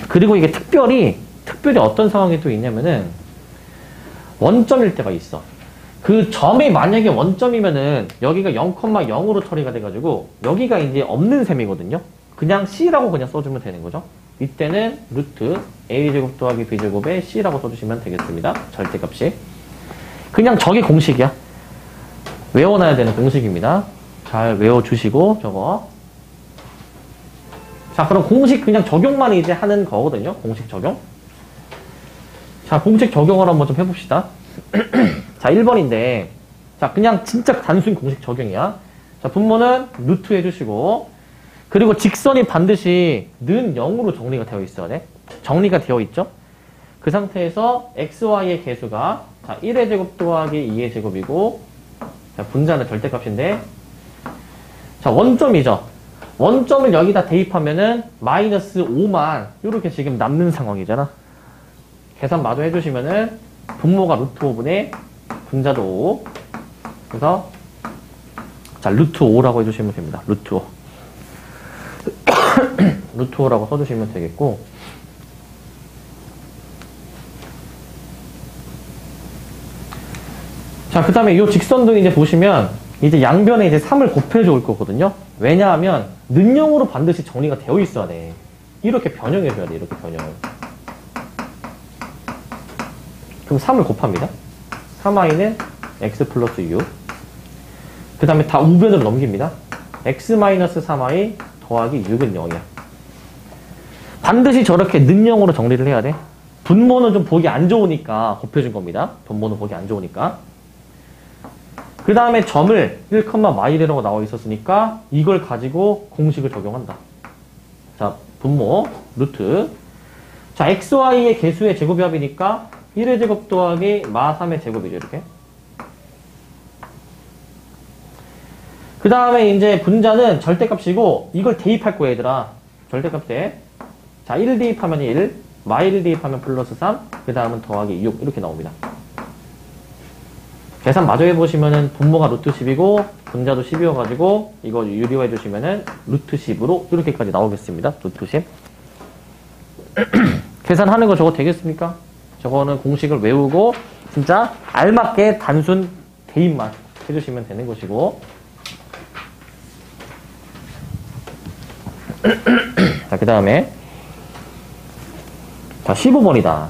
그리고 이게 특별히 어떤 상황이 또 있냐면은 원점일 때가 있어. 그 점이 만약에 원점이면은 여기가 0,0으로 처리가 돼가지고 여기가 이제 없는 셈이거든요. 그냥 c라고 그냥 써주면 되는 거죠. 이때는 루트 a제곱 더하기 b제곱에 c라고 써주시면 되겠습니다. 절대값이. 그냥 저게 공식이야. 외워놔야 되는 공식입니다. 잘 외워주시고 저거. 자, 그럼 공식 그냥 적용만 이제 하는 거거든요. 공식 적용. 자, 공식 적용을 한번 좀 해봅시다. 자, 1번인데, 자, 그냥 진짜 단순 공식 적용이야. 자, 분모는 루트 해주시고, 그리고 직선이 반드시 는 0으로 정리가 되어 있어야 돼. 정리가 되어 있죠? 그 상태에서 x, y의 개수가, 자, 1의 제곱 더하기 2의 제곱이고, 자, 분자는 절대값인데, 자, 원점이죠? 원점을 여기다 대입하면은 마이너스 5만 이렇게 지금 남는 상황이잖아. 계산 마저 해주시면은 분모가 루트 5분의 분자도 5. 그래서 자, 루트 5라고 해주시면 됩니다. 루트 5. 루트 5라고 써주시면 되겠고, 자, 그 다음에 이 직선도 이제 보시면 이제 양변에 이제 3을 곱해줘 올 거거든요. 왜냐하면 는형으로 반드시 정리가 되어 있어야 돼. 이렇게 변형해줘야 돼. 이렇게 변형을. 그럼 3을 곱합니다. 3i는 x 플러스 6. 그 다음에 다 우변으로 넘깁니다. x-3i 더하기 6은 0이야. 반드시 저렇게 는형으로 정리를 해야 돼. 분모는 좀 보기 안 좋으니까 곱해준 겁니다. 분모는 보기 안 좋으니까. 그 다음에 점을 1,y라고 나와 있었으니까 이걸 가지고 공식을 적용한다. 자, 분모, 루트. 자, xy의 개수의 제곱의 합이니까 1의 제곱 더하기 마3의 제곱이죠, 이렇게. 그 다음에 이제 분자는 절대값이고 이걸 대입할 거야, 얘들아. 절대값에. 자, 1 대입하면 1, 마1 대입하면 플러스 3, 그 다음은 더하기 6, 이렇게 나옵니다. 계산 마저 해보시면은 분모가 루트 10이고 분자도 10이어가지고 이거 유리화해 주시면은 루트 10으로 이렇게까지 나오겠습니다. 루트 10. 계산하는 거 저거 되겠습니까? 저거는 공식을 외우고 진짜 알맞게 단순 대입만 해주시면 되는 것이고. 자, 그 다음에 자, 15번이다.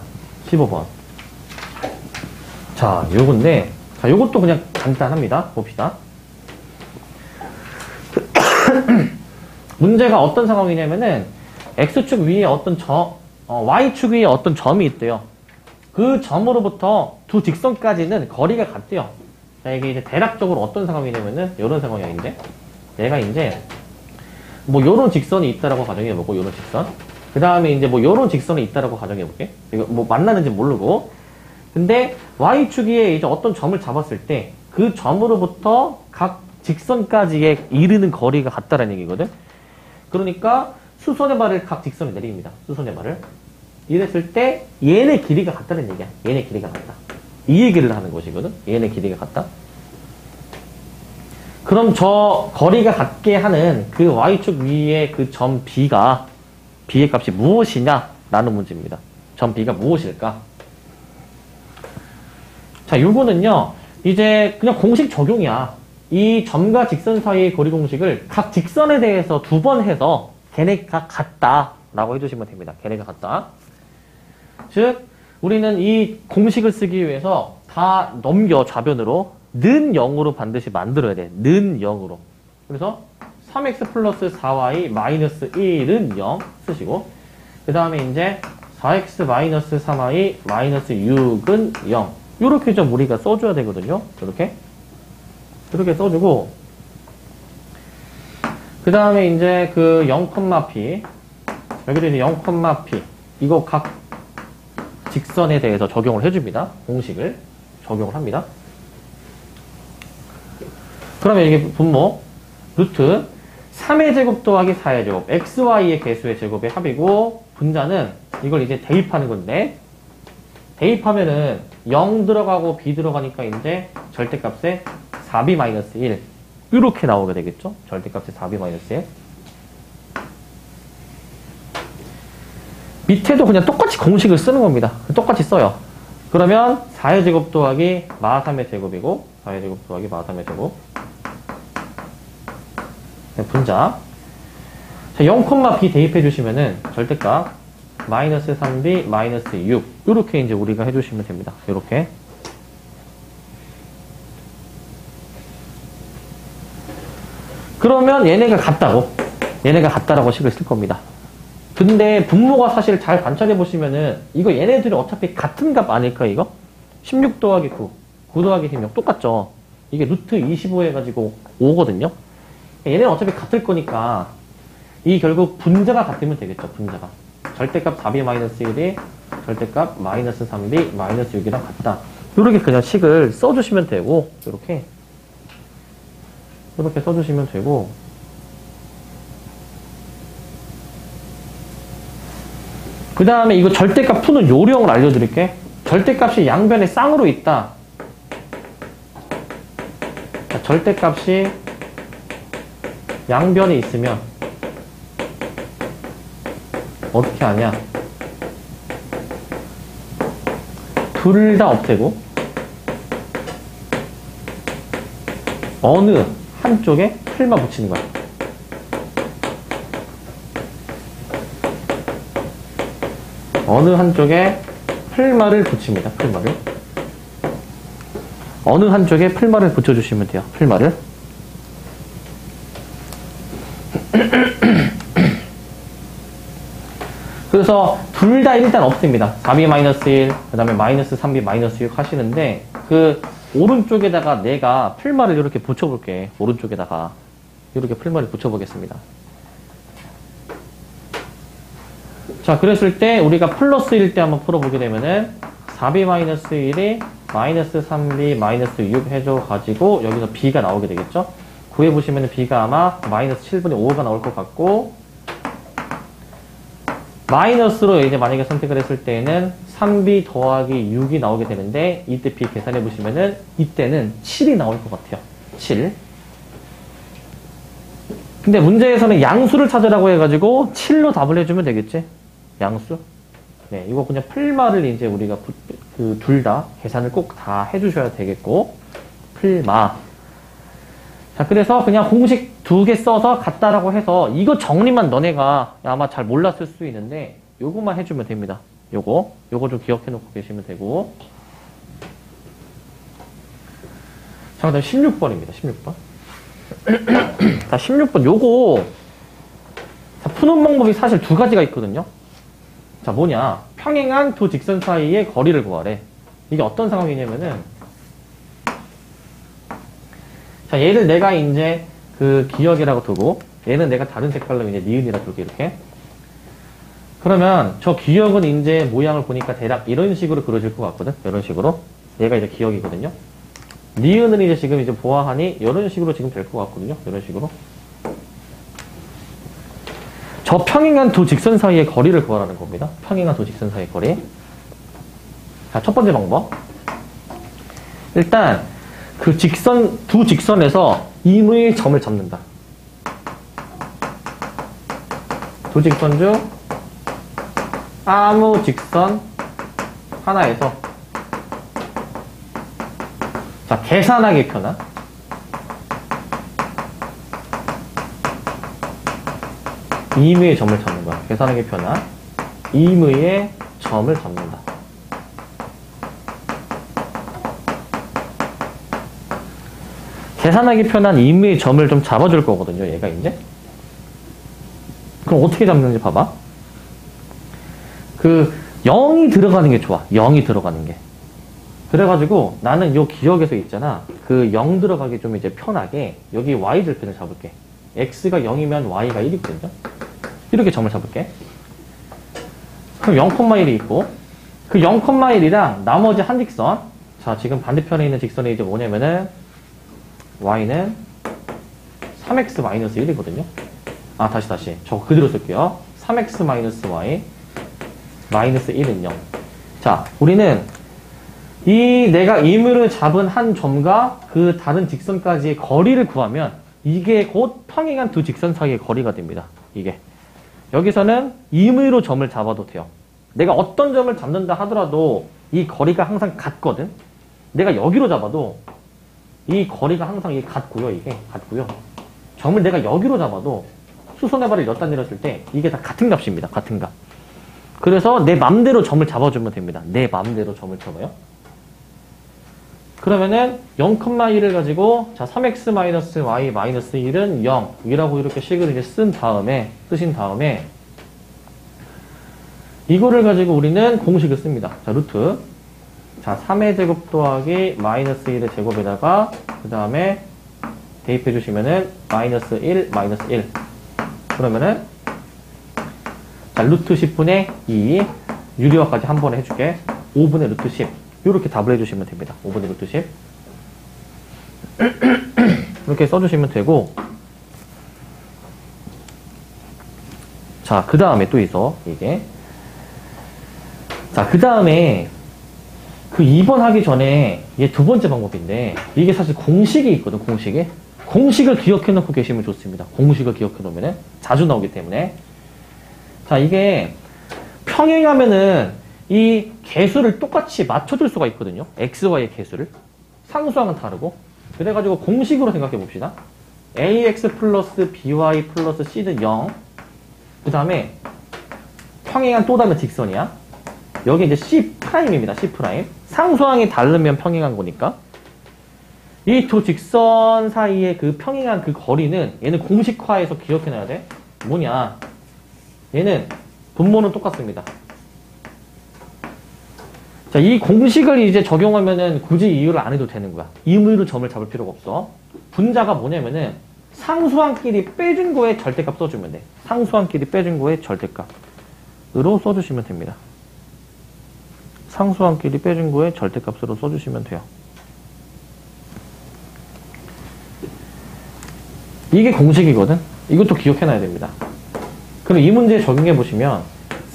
15번. 자, 요건데, 자, 요것도 그냥 간단합니다. 봅시다. 문제가 어떤 상황이냐면은, X축 위에 어떤 Y축 위에 어떤 점이 있대요. 그 점으로부터 두 직선까지는 거리가 같대요. 자, 이게 이제 대략적으로 어떤 상황이냐면은, 요런 상황이야, 이제. 얘가 이제, 뭐, 요런 직선이 있다라고 가정해보고, 요런 직선. 그 다음에 이제 뭐 요런 직선이 있다라고 가정해볼게. 이거 뭐 만나는지 모르고. 근데 Y축 위에 이제 어떤 점을 잡았을 때 그 점으로부터 각 직선까지의 이르는 거리가 같다라는 얘기거든. 그러니까 수선의 발을 각 직선에 내립니다. 수선의 발을. 이랬을 때 얘네 길이가 같다는 얘기야. 얘네 길이가 같다. 이 얘기를 하는 것이거든. 얘네 길이가 같다. 그럼 저 거리가 같게 하는 그 Y축 위에 그 점 B가 B의 값이 무엇이냐? 라는 문제입니다. 점 B가 무엇일까? 자, 요거는요, 이제 그냥 공식 적용이야. 이 점과 직선 사이의 거리 공식을 각 직선에 대해서 2번 해서 걔네가 같다. 라고 해주시면 됩니다. 걔네가 같다. 즉, 우리는 이 공식을 쓰기 위해서 다 넘겨, 좌변으로. 는 0으로 반드시 만들어야 돼. 는 0으로. 그래서 3x 플러스 4y 마이너스 1은 0 쓰시고, 그 다음에 이제 4x 마이너스 3y 마이너스 6은 0. 요렇게 좀 우리가 써줘야 되거든요. 이렇게 써주고, 그 다음에 이제 그 0,p, 여기도 이제 0,p, 이거 각 직선에 대해서 적용을 해줍니다. 공식을 적용을 합니다. 그러면 이게 분모, 루트, 3의 제곱 더하기 4의 제곱, xy의 개수의 제곱의 합이고, 분자는 이걸 이제 대입하는 건데, 대입하면은 0 들어가고 b 들어가니까 이제 절대값에 4b-1 이렇게 나오게 되겠죠? 절대값에 4b-1. 밑에도 그냥 똑같이 공식을 쓰는 겁니다. 똑같이 써요. 그러면 4의 제곱 더하기 마3의 제곱이고 4의 제곱 더하기 마3의 제곱 분자. 자, 0,b 대입해 주시면은 절대값 마이너스 3b 마이너스 6 이렇게 이제 우리가 해주시면 됩니다. 이렇게. 그러면 얘네가 같다라고 식을 쓸 겁니다. 근데 분모가 사실 잘 관찰해 보시면은 이거 얘네들이 어차피 같은 값 아닐까 이거? 16 더하기 9, 9 더하기 16 똑같죠? 이게 루트 25 해가지고 5거든요? 얘네는 어차피 같을 거니까 이 결국 분자가 같으면 되겠죠, 분자가. 절대값 4b-1이 절대값 마이너스 3b 마이너스 6이랑 같다. 이렇게 그냥 식을 써주시면 되고, 이렇게 써주시면 되고, 그 다음에 이거 절대값 푸는 요령을 알려드릴게. 절대값이 양변에 쌍으로 있다. 자, 절대값이 양변에 있으면 어떻게 하냐? 둘 다 없애고 어느 한쪽에 풀만 붙이는 거야. 어느 한쪽에 풀말을 붙입니다. 풀말을. 어느 한쪽에 풀말을 붙여주시면 돼요. 풀말을. 그래서 둘 다 일단 없습니다. 4b-1, 그 다음에 마이너스 3b 마이너스 6 하시는데 그 오른쪽에다가 내가 풀말을 이렇게 붙여볼게. 오른쪽에다가 이렇게 풀말을 붙여보겠습니다. 자, 그랬을 때 우리가 플러스일 때 한번 풀어보게 되면은 4b-1이 마이너스 3b 마이너스 6 해줘가지고 여기서 b가 나오게 되겠죠? 구해보시면 b가 아마 마이너스 7분의 5가 나올 것 같고 마이너스로 이제 만약에 선택을 했을 때는 3b 더하기 6이 나오게 되는데 이때 b 계산해보시면은 이때는 7이 나올 것 같아요. 7. 근데 문제에서는 양수를 찾으라고 해가지고 7로 답을 해주면 되겠지? 양수? 네, 이거 그냥 풀마를 이제 우리가 그 둘 다 계산을 꼭 다 해주셔야 되겠고 풀마. 자, 그래서 그냥 공식 2개 써서 같다라고 해서 이거 정리만 너네가 아마 잘 몰랐을 수 있는데 요거만 해주면 됩니다. 요거 좀 기억해 놓고 계시면 되고. 자, 그 다음 16번입니다. 16번. 자, 16번 요거 자, 푸는 방법이 사실 두 가지가 있거든요. 자, 뭐냐, 평행한 두 직선 사이의 거리를 구하래. 이게 어떤 상황이냐면은 자, 얘를 내가 이제 그 기역이라고 두고 얘는 내가 다른 색깔로 이제 니은이라 두게 이렇게. 그러면 저 기역은 이제 모양을 보니까 대략 이런 식으로 그려질 것 같거든. 이런 식으로. 얘가 이제 기역이거든요. 니은은 이제 지금 이제 보아하니 이런 식으로 지금 될 것 같거든요. 이런 식으로. 저 평행한 두 직선 사이의 거리를 구하라는 겁니다. 평행한 두 직선 사이의 거리. 자, 첫 번째 방법. 일단 그 두 직선에서 임의의 점을 잡는다. 두 직선 중 아무 직선 하나에서 자, 계산하기 편한 임의의 점을 잡는 거야. 계산하기 편한 임의의 점을 잡는다. 계산하기 편한 임의의 점을 좀 잡아줄 거거든요. 얘가 이제. 그럼 어떻게 잡는지 봐봐. 그 0이 들어가는 게 좋아. 0이 들어가는 게. 그래가지고 나는 요 기역에서 있잖아. 그 0 들어가기 좀 이제 편하게 여기 y절편을 잡을게. x가 0이면 y가 1이거든요. 이렇게 점을 잡을게. 그럼 0,1이 있고 그 0,1이랑 나머지 한 직선. 자, 지금 반대편에 있는 직선이 이제 뭐냐면은 y는 3x-1이거든요. 아, 다시. 저거 그대로 쓸게요. 3x-y 마이너스 1은 0. 자, 우리는 이 내가 임의를 잡은 한 점과 그 다른 직선까지의 거리를 구하면 이게 곧 평행한 두 직선 사이의 거리가 됩니다. 이게. 여기서는 임의로 점을 잡아도 돼요. 내가 어떤 점을 잡는다 하더라도 이 거리가 항상 같거든. 내가 여기로 잡아도 이 거리가 항상 이게 같고요. 이게 같고요. 점을 내가 여기로 잡아도 수선의 발을 엿다 내렸을 때 이게 다 같은 값입니다. 같은 값. 그래서 내 맘대로 점을 잡아주면 됩니다. 내 맘대로 점을 잡아요. 그러면은 0,1을 가지고 자, 3x-y-1은 0 이라고 이렇게 식을 이제 쓰신 다음에 이거를 가지고 우리는 공식을 씁니다. 자, 루트. 자, 3의 제곱 더하기 마이너스 1의 제곱에다가 그 다음에 대입해 주시면은 마이너스 1 그러면은 자, 루트 10분의 2 유리화까지 한 번에 해줄게. 5분의 루트 10 이렇게 답을 해주시면 됩니다. 5분의 루트 10 이렇게 써주시면 되고. 자, 그 다음에 또 있어 이게. 자, 그 다음에 그 2번 하기 전에 얘 두 번째 방법인데 이게 사실 공식이 있거든. 공식을 기억해 놓고 계시면 좋습니다. 공식을 기억해 놓으면 자주 나오기 때문에. 자, 이게 평행하면은 이 개수를 똑같이 맞춰줄 수가 있거든요. x, y의 개수를. 상수항은 다르고. 그래가지고 공식으로 생각해 봅시다. ax 플러스 by 플러스 c는 0. 그 다음에 평행한 또 다른 직선이야. 여기 이제 C'입니다. C'. 상수항이 다르면 평행한 거니까. 이 두 직선 사이의 그 평행한 그 거리는 얘는 공식화해서 기억해놔야 돼. 뭐냐. 얘는 분모는 똑같습니다. 자, 이 공식을 이제 적용하면은 굳이 이유를 안 해도 되는 거야. 임의로 점을 잡을 필요가 없어. 분자가 뭐냐면은 상수항끼리 빼준 거에 절대값 써주면 돼. 상수항끼리 빼준 거에 절대값으로 써주시면 됩니다. 상수항끼리 빼준 거에 절대값으로 써주시면 돼요. 이게 공식이거든? 이것도 기억해놔야 됩니다. 그럼 이 문제 적용해보시면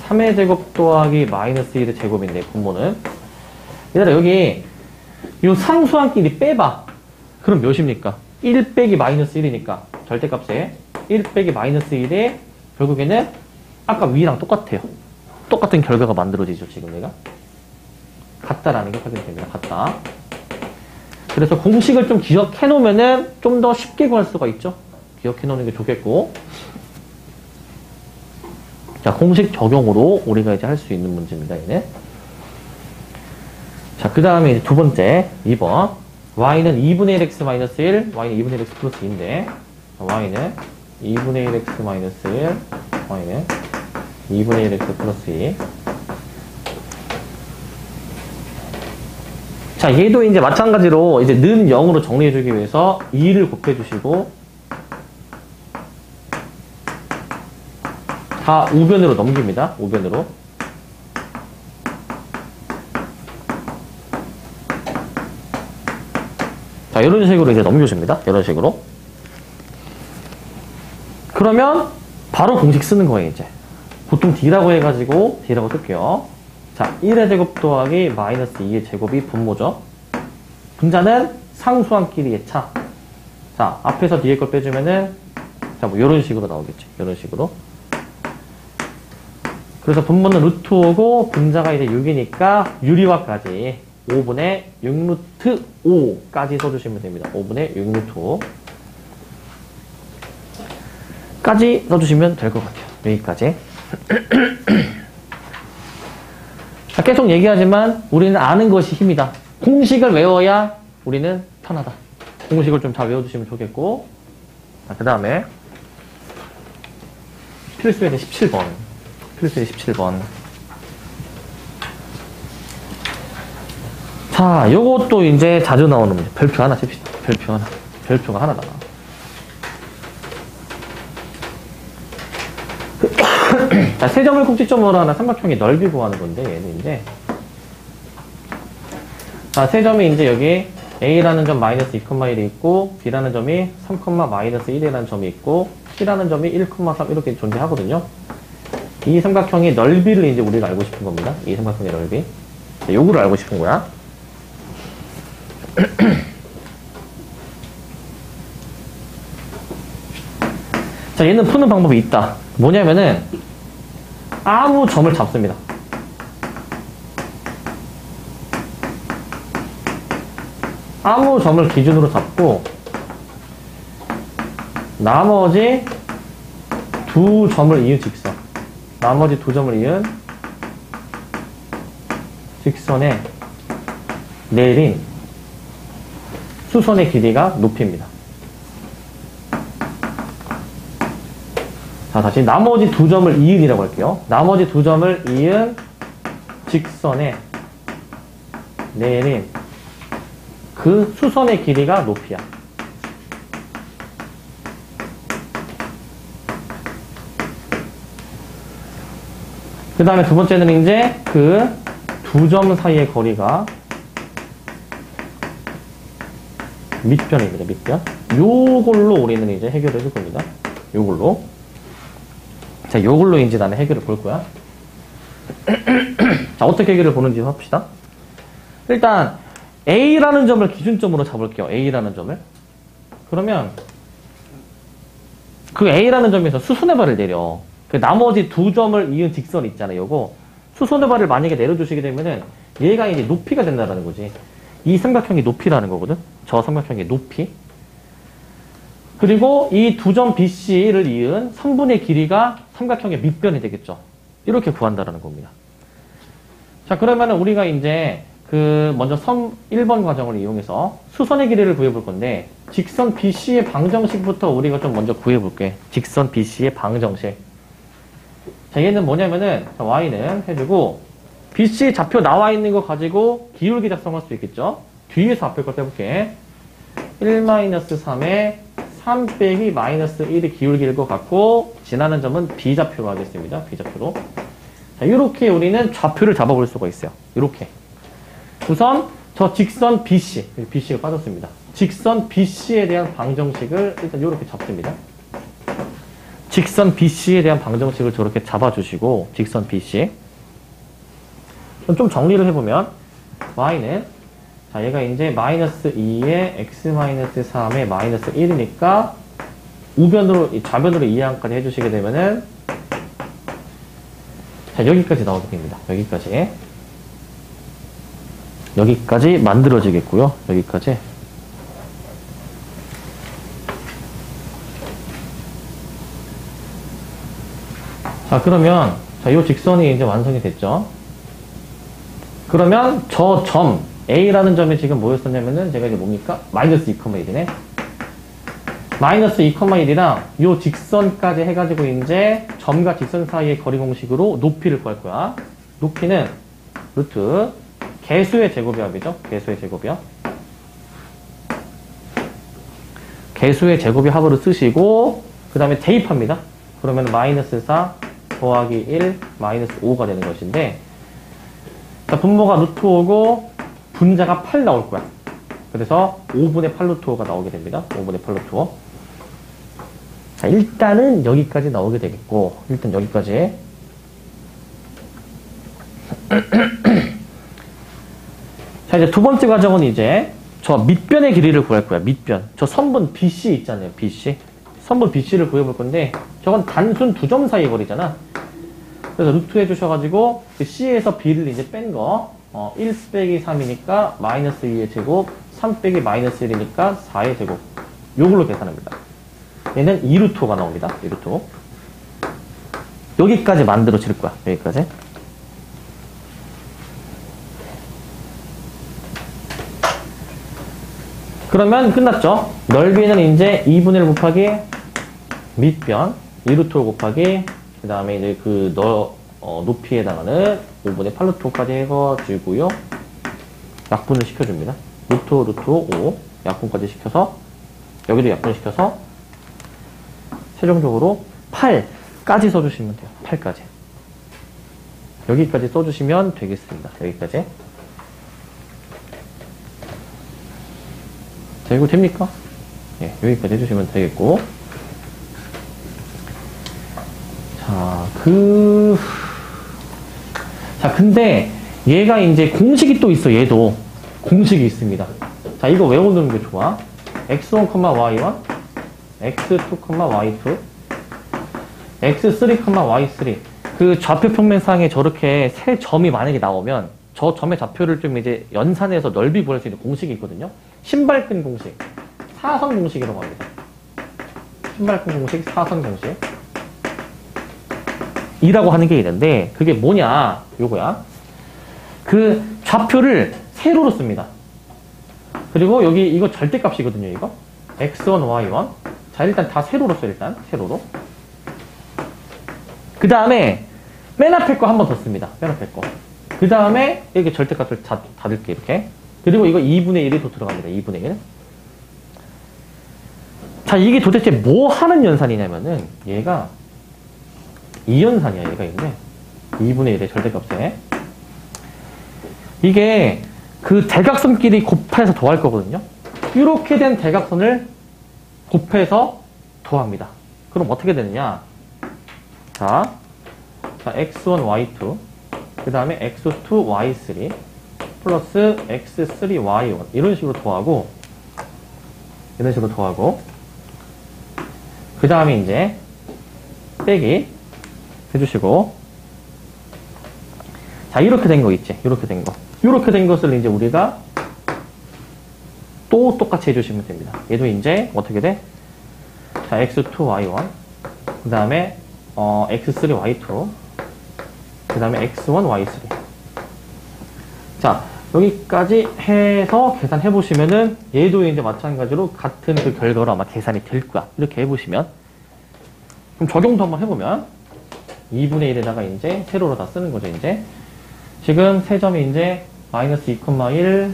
3의 제곱 더하기 마이너스 1의 제곱인데 분모는 얘들아 여기 이 상수항끼리 빼봐. 그럼 몇입니까? 1 빼기 마이너스 1이니까 절대값에 1 빼기 마이너스 1에 결국에는 아까 위랑 똑같아요. 똑같은 결과가 만들어지죠. 지금 얘가 같다라는 게 확인이 됩니다. 같다. 그래서 공식을 좀 기억해 놓으면은 좀 더 쉽게 구할 수가 있죠. 기억해 놓는 게 좋겠고. 자, 공식 적용으로 우리가 이제 할 수 있는 문제입니다. 얘는. 자, 그 다음에 두 번째 2번. y는 2분의 1x 마이너스 1, y는 2분의 1x 플러스 2인데, y는 2분의 1x 마이너스 1, y는 2분의 1x 플러스 2. 자, 얘도 이제 마찬가지로 이제 는 0으로 정리해주기 위해서 2를 곱해주시고, 다 우변으로 넘깁니다. 우변으로. 자, 이런 식으로 이제 넘겨줍니다. 이런 식으로. 그러면 바로 공식 쓰는 거예요, 이제. 보통 D라고 해가지고 D라고 쓸게요. 자, 1의 제곱 더하기 마이너스 2의 제곱이 분모죠. 분자는 상수항끼리의 차. 자, 앞에서 뒤에 걸 빼주면은, 자, 뭐, 이런 식으로 나오겠죠. 이런 식으로. 그래서 분모는 루트 5고, 분자가 이제 6이니까, 유리화까지 5분의 6루트 5까지 써주시면 됩니다. 5분의 6루트 5. 까지 써주시면 될 것 같아요. 여기까지. 계속 얘기하지만 우리는 아는 것이 힘이다. 공식을 외워야 우리는 편하다. 공식을 좀 잘 외워주시면 좋겠고. 그 다음에 필수에는 17번. 필수에 17번. 자, 요것도 이제 자주 나오는 문제. 별표 하나 칩시다. 별표 하나. 별표가 하나다. 자, 세 점을 꼭지점으로 하는 삼각형의 넓이 구하는 건데, 얘는 이제. 자, 세 점이 이제 여기 A라는 점 마이너스 2,1이 있고, B라는 점이 3, 마이너스 1이라는 점이 있고, C라는 점이 1,3 이렇게 존재하거든요. 이 삼각형의 넓이를 이제 우리가 알고 싶은 겁니다. 이 삼각형의 넓이. 자, 요거를 알고 싶은 거야. 자, 얘는 푸는 방법이 있다. 뭐냐면은, 아무 점을 잡습니다. 아무 점을 기준으로 잡고, 나머지 두 점을 이은 직선. 나머지 두 점을 이은 직선에 내린 수선의 길이가 높이입니다. 자, 다시 나머지 두 점을 이은이라고 할게요. 나머지 두 점을 이은 직선에 내린 그 수선의 길이가 높이야. 그 다음에 두 번째는 이제 그 두 점 사이의 거리가 밑변입니다. 밑변. 요걸로 우리는 이제 해결해 줄 겁니다. 요걸로. 자, 요걸로 이제 나는 해결을 볼 거야. 자, 어떻게 해결을 보는지 합시다. 일단 A라는 점을 기준점으로 잡을게요. A라는 점을. 그러면 그 A라는 점에서 수선의 발을 내려. 그 나머지 두 점을 이은 직선 있잖아요. 요거 수선의 발을 만약에 내려주시게 되면은 얘가 이제 높이가 된다는 거지. 이 삼각형이 높이라는 거거든. 저 삼각형의 높이. 그리고 이 두 점 BC를 이은 선분의 길이가 삼각형의 밑변이 되겠죠. 이렇게 구한다라는 겁니다. 자, 그러면은 우리가 이제 먼저 1번 과정을 이용해서 수선의 길이를 구해볼 건데, 직선 BC의 방정식부터 우리가 좀 먼저 구해볼게. 직선 BC의 방정식. 자, 얘는 뭐냐면은, y는 해주고, BC 좌표 나와 있는 거 가지고 기울기 작성할 수 있겠죠? 뒤에서 앞에 거 떼볼게. 1-3에 3 빼기 마이너스 1이 기울기일 것 같고, 지나는 점은 B좌표로 하겠습니다. B좌표로. 자, 이렇게 우리는 좌표를 잡아볼 수가 있어요. 이렇게. 우선, 저 직선 BC, BC가 빠졌습니다. 직선 BC에 대한 방정식을 일단 이렇게 잡습니다. 직선 BC에 대한 방정식을 저렇게 잡아주시고, 직선 BC. 좀 정리를 해보면, y는, 자, 얘가 이제 마이너스 2에 x 마이너스 3에 마이너스 1이니까, 우변으로, 좌변으로 이항까지 해주시게 되면은, 자, 여기까지 나오게 됩니다. 여기까지. 여기까지 만들어지겠고요. 여기까지. 자, 그러면, 자, 이 직선이 이제 완성이 됐죠. 그러면 저 점, A라는 점이 지금 뭐였었냐면은, 제가 이제 뭡니까? 마이너스 2,1이네. 마이너스 2,1이랑 요 직선까지 해가지고 이제 점과 직선 사이의 거리 공식으로 높이를 구할 거야. 높이는 루트 개수의 제곱합이죠. 개수의 제곱이요. 개수의 제곱의 합으로 쓰시고, 그 다음에 대입합니다. 그러면 마이너스 4 더하기 1 마이너스 5가 되는 것인데, 자, 분모가 루트 5고 분자가 8 나올 거야. 그래서 5분의 8 루트 5가 나오게 됩니다. 5분의 8 루트 5. 자, 일단은 여기까지 나오게 되겠고, 일단 여기까지. 자, 이제 두 번째 과정은 이제 저 밑변의 길이를 구할 거야. 밑변. 저 선분 BC 있잖아요. BC. 선분 BC를 구해볼 건데, 저건 단순 두 점 사이의 거리잖아. 그래서 루트 해주셔가지고, C에서 B를 이제 뺀 거, 1 빼기 3이니까 마이너스 2의 제곱, 3 빼기 마이너스 1이니까 4의 제곱. 요걸로 계산합니다. 얘는 2루트 5가 나옵니다. 2루트 5. 여기까지 만들어질 거야. 여기까지. 그러면 끝났죠? 넓이는 이제 2분의 1 곱하기 밑변, 2루트 5 곱하기, 그 다음에 이제 높이에 해당하는 5분의 8루트 5까지 해가지고요. 약분을 시켜줍니다. 루트 5, 루트 5, 약분까지 시켜서, 여기도 약분 시켜서, 최종적으로 8까지 써주시면 돼요. 8까지. 여기까지 써주시면 되겠습니다. 여기까지. 자, 이거 됩니까? 예, 여기까지 해주시면 되겠고. 자, 근데 얘가 이제 공식이 또 있어. 얘도 공식이 있습니다. 자, 이거 외워두는 게 좋아. x1, y1, x2, y2, x3, y3. 그 좌표 평면상에 저렇게 세 점이 만약에 나오면 저 점의 좌표를 좀 이제 연산해서 넓이 구할 수 있는 공식이 있거든요. 신발끈 공식, 사선 공식이라고 합니다. 신발끈 공식, 사선 공식. 이라고 하는 게 있는데, 그게 뭐냐, 요거야. 그 좌표를 세로로 씁니다. 그리고 여기 이거 절대값이거든요, 이거. x1, y1. 자, 일단 다 세로로 써, 일단. 세로로. 그 다음에 맨 앞에 거 한 번 더 씁니다. 맨 앞에 거. 그 다음에 이렇게 절대값을 다 넣을게, 이렇게. 그리고 이거 2분의 1이 더 들어갑니다. 2분의 1. 자, 이게 도대체 뭐 하는 연산이냐면은, 얘가 이연산이야, 얘가 있는데. 2분의 1의 절대값에. 이게 그 대각선끼리 곱해서 더할 거거든요. 이렇게 된 대각선을 곱해서 더합니다. 그럼 어떻게 되느냐? 자, x1, y2, 그 다음에 x2, y3, 플러스 x3, y1. 이런 식으로 더하고, 그 다음에 이제, 빼기 해주시고, 자, 이렇게 된 거 있지? 이렇게 된 거. 이렇게 된 것을 이제 우리가 또 똑같이 해주시면 됩니다. 얘도 이제 어떻게 돼? 자, x2y1 그 다음에 x3y2 그 다음에 x1y3 자, 여기까지 해서 계산해 보시면은 얘도 이제 마찬가지로 같은 그 결과로 아마 계산이 될 거야. 이렇게 해보시면 그럼 적용도 한번 해보면 2분의 1에다가 이제 세로로 다 쓰는 거죠. 이제 지금 세 점이 이제 마이너스 2,1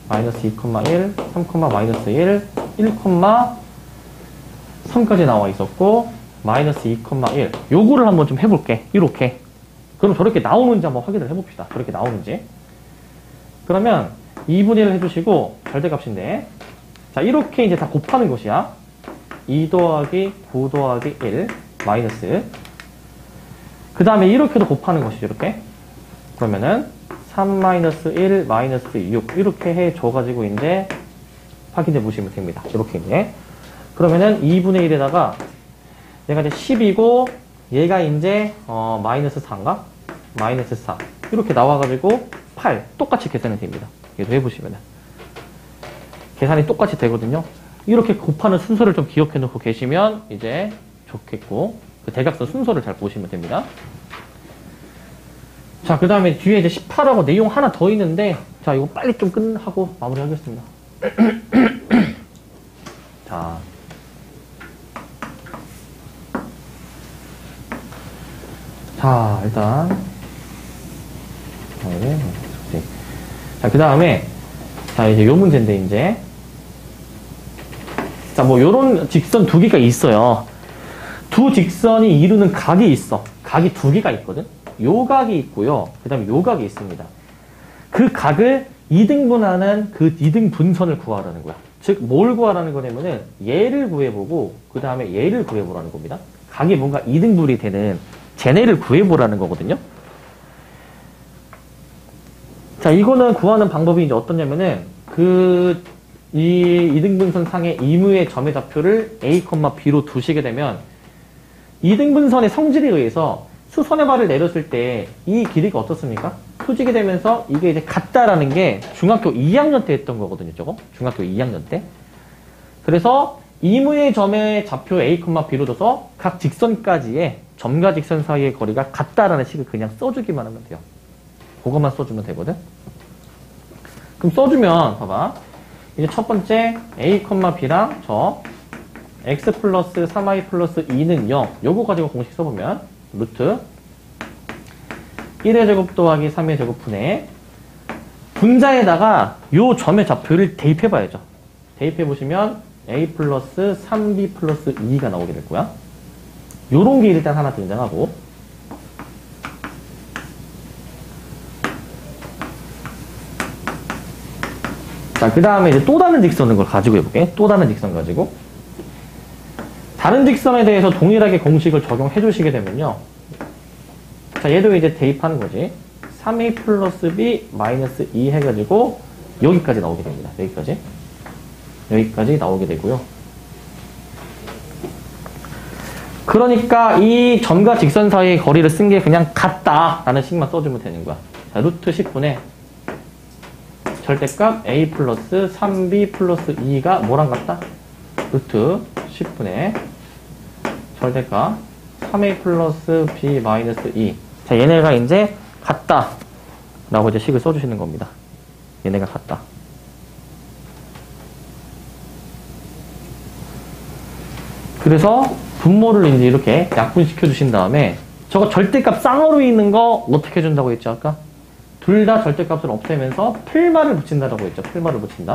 마이너스 2,1 3, 마이너스 1 1,3까지 나와 있었고 마이너스 2,1 요거를 한번 좀 해볼게. 이렇게 그럼 저렇게 나오는지 한번 확인을 해봅시다. 저렇게 나오는지. 그러면 2분의 1을 해주시고 절대값인데 자 이렇게 이제 다 곱하는 것이야. 2 더하기 9 더하기 1 마이너스 그 다음에 이렇게도 곱하는 것이죠. 이렇게 그러면은 3 마이너스 1 마이너스 6 이렇게 해줘가지고 이제 확인해 보시면 됩니다. 이렇게 이제 그러면은 2분의 1에다가 얘가 이제 10이고 얘가 이제 마이너스 4인가? 마이너스 4 이렇게 나와가지고 8 똑같이 계산이 됩니다. 얘도 해보시면은 계산이 똑같이 되거든요. 이렇게 곱하는 순서를 좀 기억해 놓고 계시면 이제 좋겠고 그 대각선 순서를 잘 보시면 됩니다. 자, 그 다음에 뒤에 이제 18하고 내용 하나 더 있는데 자 이거 빨리 좀 끝하고 마무리 하겠습니다. 자 일단 자, 그 다음에 자 이제 요 문제인데 이제 자 뭐 요런 직선 두 개가 있어요. 두 직선이 이루는 각이 있어. 각이 두 개가 있거든. 요 각이 있고요. 그 다음에 요 각이 있습니다. 그 각을 2등분하는 그 2등분선을 구하라는 거야. 즉 뭘 구하라는 거냐면은 얘를 구해보고 그 다음에 얘를 구해보라는 겁니다. 각이 뭔가 2등분이 되는 쟤네를 구해보라는 거거든요. 자, 이거는 구하는 방법이 이제 어떠냐면은, 이 2등분선 상의 이무의 점의 좌표를 A, B로 두시게 되면, 2등분선의 성질에 의해서 수선의 발을 내렸을 때 이 길이가 어떻습니까? 표지게 되면서 이게 이제 같다라는 게 중학교 2학년 때 했던 거거든요, 저거. 중학교 2학년 때. 그래서 이무의 점의 좌표 A, B로 둬서 각 직선까지의 점과 직선 사이의 거리가 같다라는 식을 그냥 써주기만 하면 돼요. 그것만 써주면 되거든. 그럼 써주면 봐봐. 이제 첫 번째 A, B랑 저 x 플러스 3y 플러스 2는 0. 요거 가지고 공식 써보면 루트 1의 제곱 더하기 3의 제곱분의 분자에다가 요 점의 좌표를 대입해봐야죠. 대입해보시면 A 플러스 3B 플러스 2가 나오게 될 거야. 요런 게 일단 하나 등장하고 자, 그 다음에 이제 또 다른 직선을 걸 가지고 해볼게. 또 다른 직선 가지고. 다른 직선에 대해서 동일하게 공식을 적용해 주시게 되면요. 자, 얘도 이제 대입하는 거지. 3a 플러스 b 마이너스 2 해가지고 여기까지 나오게 됩니다. 여기까지 나오게 되고요. 그러니까 이 점과 직선 사이의 거리를 쓴 게 그냥 같다라는 식만 써주면 되는 거야. 자, 루트 10분의 절대값 a 플러스 3b 플러스 2가 뭐랑 같다? 루트 10분의 절대값 3a 플러스 b 마이너스 2. 자, 얘네가 이제 같다 라고 이제 식을 써주시는 겁니다. 얘네가 같다. 그래서 분모를 이제 이렇게 약분시켜 주신 다음에 저거 절대값 쌍으로 있는 거 어떻게 해준다고 했죠 아까? 둘 다 절대값을 없애면서 풀말을 붙인다라고 했죠. 풀말을 붙인다.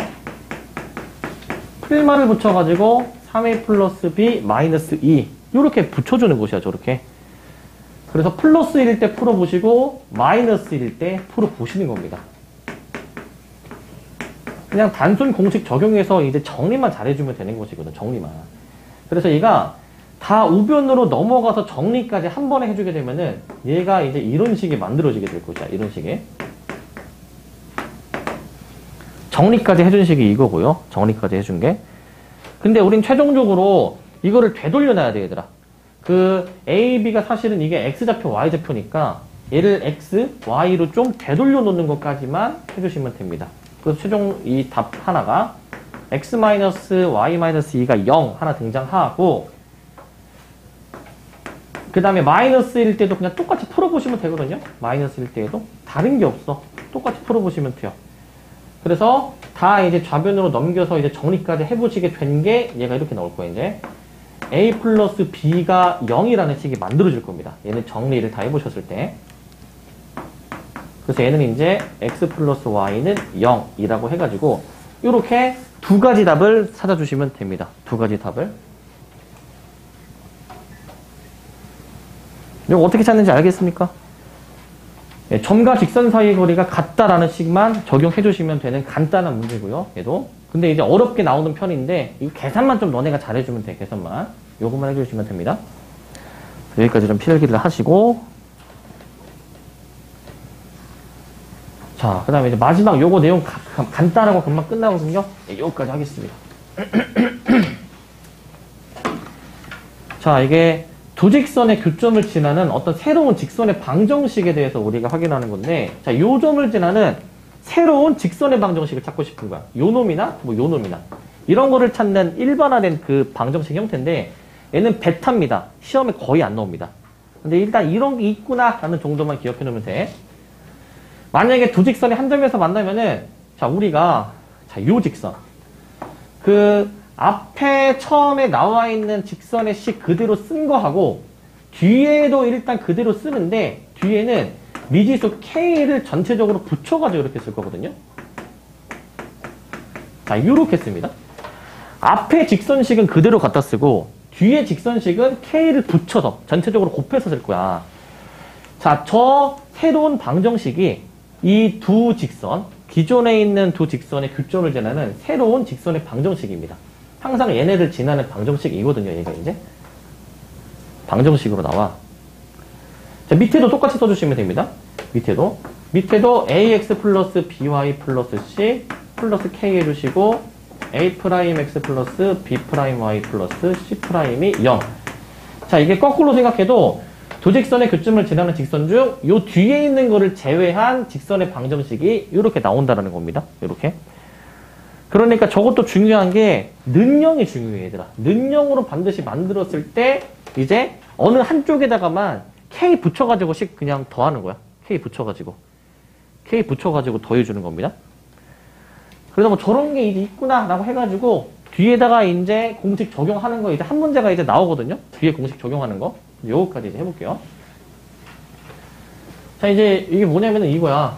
풀말을 붙여가지고 3a 플러스 b 마이너스 2 이렇게 붙여주는 것이야. 저렇게. 그래서 플러스일 때 풀어보시고 마이너스일 때 풀어보시는 겁니다. 그냥 단순 공식 적용해서 이제 정리만 잘해주면 되는 것이거든. 정리만. 그래서 얘가 다 우변으로 넘어가서 정리까지 한 번에 해주게 되면은 얘가 이제 이런 식이 만들어지게 될 것이야. 이런 식의. 정리까지 해준 식이 이거고요. 정리까지 해준 게. 근데 우린 최종적으로 이거를 되돌려 놔야 돼, 얘들아. 그 A, B가 사실은 이게 X좌표, Y좌표니까 얘를 X, Y로 좀 되돌려 놓는 것까지만 해주시면 됩니다. 그래서 최종 이 답 하나가 x-y-2가 0 하나 등장하고, 그 다음에 마이너스일 때도 그냥 똑같이 풀어보시면 되거든요. 마이너스일 때에도 다른 게 없어. 똑같이 풀어보시면 돼요. 그래서 다 이제 좌변으로 넘겨서 이제 정리까지 해보시게 된 게 얘가 이렇게 나올 거예요. 이제 a 플러스 b가 0이라는 식이 만들어질 겁니다. 얘는 정리를 다 해보셨을 때. 그래서 얘는 이제 x 플러스 y는 0이라고 해가지고 이렇게 두 가지 답을 찾아주시면 됩니다. 두 가지 답을. 이거 어떻게 찾는지 알겠습니까? 예, 점과 직선 사이의 거리가 같다라는 식만 적용해 주시면 되는 간단한 문제고요. 얘도. 근데 이제 어렵게 나오는 편인데 이 계산만 좀 너네가 잘해주면 돼. 계산만. 요것만 해주시면 됩니다. 여기까지 좀 필기를 하시고, 자, 그 다음에 이제 마지막 요거 내용 간단하고 금방 끝나거든요. 네, 요거까지 하겠습니다. 자, 이게 두 직선의 교점을 지나는 어떤 새로운 직선의 방정식에 대해서 우리가 확인하는 건데, 자, 요 점을 지나는 새로운 직선의 방정식을 찾고 싶은 거야. 요 놈이나, 뭐 요 놈이나. 이런 거를 찾는 일반화된 그 방정식 형태인데, 얘는 베타입니다. 시험에 거의 안 나옵니다. 근데 일단 이런 게 있구나 라는 정도만 기억해 놓으면 돼. 만약에 두 직선이 한 점에서 만나면은, 자, 우리가, 자, 요 직선. 그, 앞에 처음에 나와 있는 직선의 식 그대로 쓴 거하고, 뒤에도 일단 그대로 쓰는데, 뒤에는 미지수 K를 전체적으로 붙여가지고 이렇게 쓸 거거든요. 자, 요렇게 씁니다. 앞에 직선식은 그대로 갖다 쓰고, 뒤에 직선식은 K를 붙여서, 전체적으로 곱해서 쓸 거야. 자, 저 새로운 방정식이 이 두 직선, 기존에 있는 두 직선의 교점을 지나는 새로운 직선의 방정식입니다. 항상 얘네를 지나는 방정식이거든요, 얘가 이제. 방정식으로 나와. 자, 밑에도 똑같이 써주시면 됩니다. 밑에도 ax 플러스 by 플러스 c 플러스 k 해주시고, a'x 플러스 b'y 플러스 c'이 0. 자, 이게 거꾸로 생각해도 두 직선의 교점을 지나는 직선 중 요 뒤에 있는 거를 제외한 직선의 방정식이 이렇게 나온다는 겁니다. 이렇게. 그러니까 저것도 중요한 게 는형이 중요해, 얘들아. 는형으로 반드시 만들었을 때 이제 어느 한쪽에다가만 k 붙여가지고 식 그냥 더하는 거야. k 붙여가지고 더해주는 겁니다. 그래서 뭐 저런 게 이제 있구나라고 해가지고 뒤에다가 이제 공식 적용하는 거 이제 한 문제가 이제 나오거든요. 뒤에 공식 적용하는 거. 요거까지 이제 해볼게요. 자, 이제 이게 뭐냐면은 이거야.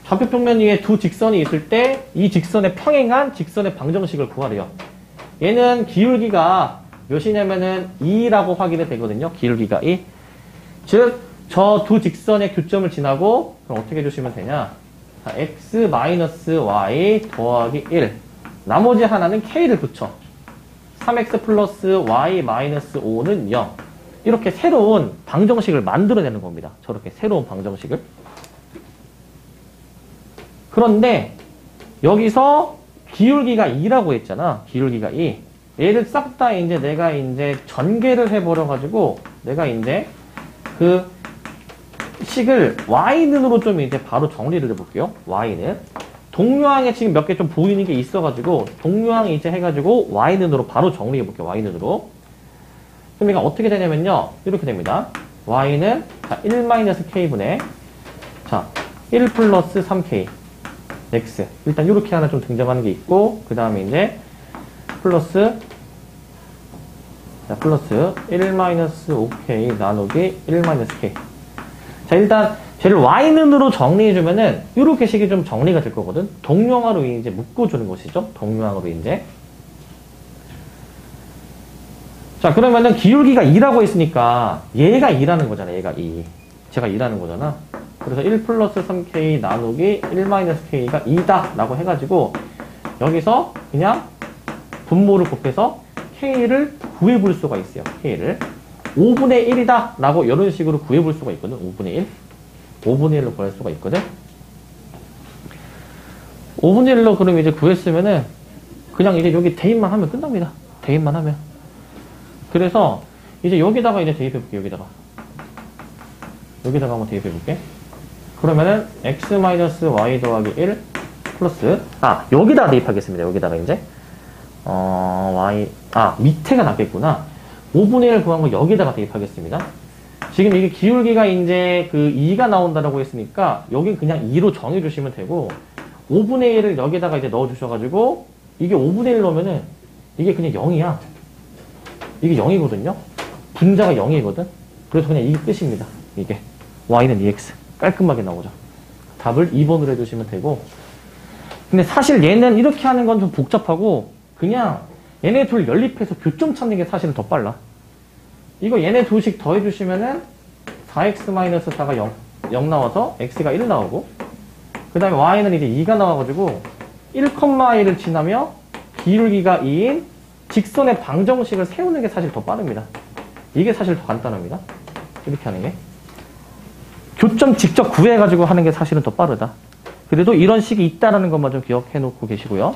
좌표평면 위에 두 직선이 있을 때 이 직선에 평행한 직선의 방정식을 구하래요. 얘는 기울기가 몇이냐면은 2라고 확인이 되거든요. 기울기가 2. 즉, 저 두 직선의 교점을 지나고 그럼 어떻게 해주시면 되냐. 자, x-y 더하기 1. 나머지 하나는 k를 붙여. 3x 플러스 y 마이너스 5는 0. 이렇게 새로운 방정식을 만들어내는 겁니다. 저렇게 새로운 방정식을. 그런데 여기서 기울기가 2라고 했잖아. 기울기가 2. 얘를 싹 다 이제 내가 이제 전개를 해버려가지고 내가 이제 그 식을 y는으로 좀 이제 바로 정리를 해볼게요. y는. 동요항에 지금 몇 개 좀 보이는 게 있어가지고 동요항 이제 해가지고 y는으로 바로 정리해볼게요. y는으로. 그러니까 어떻게 되냐면요. 이렇게 됩니다. y는 자, 1-k분의 자, 1 플러스 3k x. 일단 이렇게 하나 좀 등장하는 게 있고 그 다음에 이제 플러스 1-5k 나누기 1-k. 자, 일단 쟤를 y는으로 정리해주면은 이렇게 식이 좀 정리가 될 거거든. 동영항으로 이제 묶어주는 것이죠. 동영항으로 이제. 자, 그러면은 기울기가 2라고 했으니까 얘가 2라는 거잖아. 얘가 2. 제가 2라는 거잖아. 그래서 1 플러스 3k 나누기 1-k가 2다 라고 해가지고 여기서 그냥 분모를 곱해서 k를 구해볼 수가 있어요. k를 5분의 1이다 라고 이런 식으로 구해볼 수가 있거든. 5분의 1 5분의 1로 구할 수가 있거든. 5분의 1로 그럼 이제 구했으면은 그냥 이제 여기 대입만 하면 끝납니다. 대입만 하면. 그래서 이제 여기다가 이제 대입해볼게. 여기다가 한번 대입해볼게. 그러면은 x-y 더하기 1 플러스 여기다가 대입하겠습니다. 여기다가 이제 밑에가 낫겠구나. 5분의 1을 구한 거 여기다가 대입하겠습니다. 지금 이게 기울기가 이제 그 2가 나온다라고 했으니까 여긴 그냥 2로 정해주시면 되고 5분의 1을 여기다가 이제 넣어주셔가지고 이게 5분의 1 넣으면은 이게 그냥 0이야. 이게 0이거든요. 분자가 0이거든. 그래서 그냥 이게 끝입니다. 이게 y는 2x 깔끔하게 나오죠. 답을 2번으로 해주시면 되고 근데 사실 얘는 이렇게 하는 건 좀 복잡하고 그냥 얘네 둘 연립해서 교점 찾는 게 사실은 더 빨라. 이거 얘네 둘씩 더해주시면은 4x-4가 0 나와서 x가 1 나오고 그 다음에 y는 이제 2가 나와가지고 1,1을 지나며 기울기가 2인 직선의 방정식을 세우는 게 사실 더 빠릅니다. 이게 사실 더 간단합니다. 이렇게 하는 게. 교점 직접 구해가지고 하는 게 사실은 더 빠르다. 그래도 이런 식이 있다라는 것만 좀 기억해 놓고 계시고요.